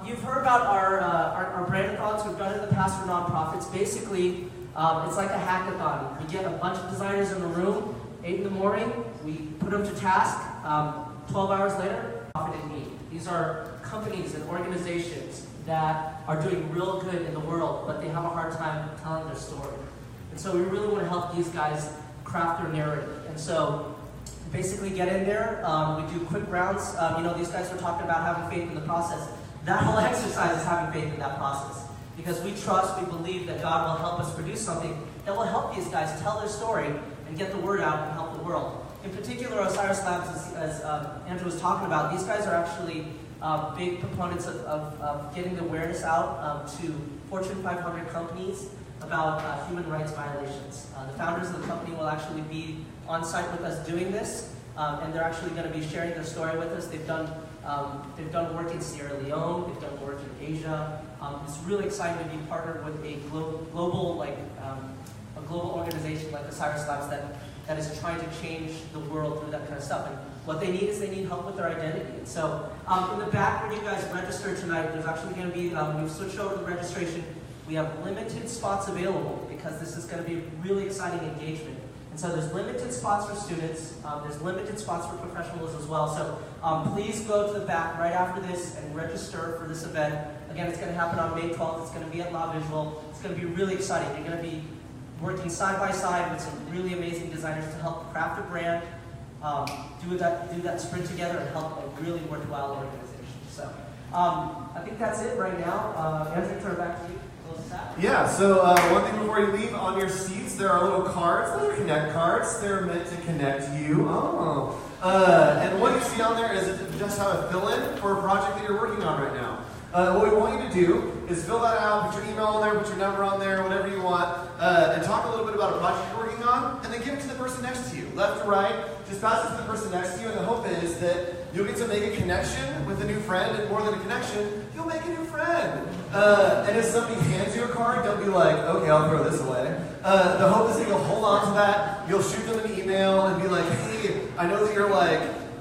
Speaker 3: You've heard about our brand-a-thons we've done in the past for nonprofits. Basically, it's like a hackathon. We get a bunch of designers in the room, 8 in the morning. We put them to task. 12 hours later, profit in need. These are companies and organizations that are doing real good in the world, but they have a hard time telling their story. And so we really want to help these guys craft their narrative. And so basically get in there. We do quick rounds. These guys are talking about having faith in the process. That whole exercise is having faith in that process. Because we trust, we believe that God will help us produce something that will help these guys tell their story and get the word out and help the world. In particular, Osiris Labs, as Andrew was talking about, these guys are actually big proponents of getting the awareness out to Fortune 500 companies about human rights violations. The founders of the company will actually be on site with us doing this, and they're actually going to be sharing their story with us. They've done work in Sierra Leone, they've done work in Asia. It's really exciting to be partnered with a global organization like Osiris Labs that is trying to change the world through that kind of stuff. And what they need is they need help with their identity. And so in the back where you guys register tonight, there's actually going to be, we've switched over to the registration. We have limited spots available because this is going to be a really exciting engagement. And so there's limited spots for students, there's limited spots for professionals as well. So please go to the back right after this and register for this event. Again, it's going to happen on May 12th. It's going to be at La Visual. It's going to be really exciting. You're going to be working side by side with some really amazing designers to help craft a brand, do that sprint together and help a really worthwhile organization. So I think that's it right now. Andrew, turn it back to you.
Speaker 1: Yeah, so one thing before you leave, on your seats there are little cards. Those are Connect cards. They're meant to connect you. Oh. And what you see on there is just how to fill in for a project that you're working on right now. What we want you to do is fill that out, put your email on there, put your number on there, whatever you want, and talk a little bit about a project you're working on, and then give it to the person next to you, left to right. Just pass it to the person next to you, and the hope is that you'll get to make a connection with a new friend, and more than a connection, you'll make a new friend. And if somebody hands you a card, don't be like, okay, I'll throw this away. The hope is that you'll hold on to that, you'll shoot them an email and be like, hey, I know that your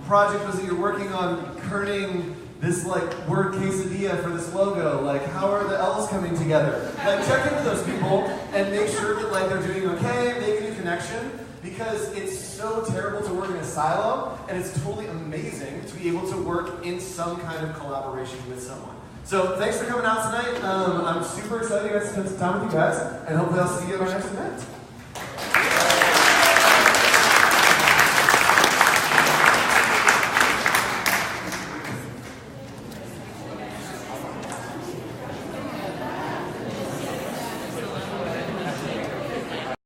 Speaker 1: project was that you're working on kerning this word quesadilla for this logo. How are the L's coming together? Check into those people and make sure that they're doing okay, make a new connection, because it's so terrible to work in a silo, and it's totally amazing to be able to work in some kind of collaboration with someone. So thanks for coming out tonight. I'm super excited to spend some time with you guys, and hopefully I'll see you at our next event.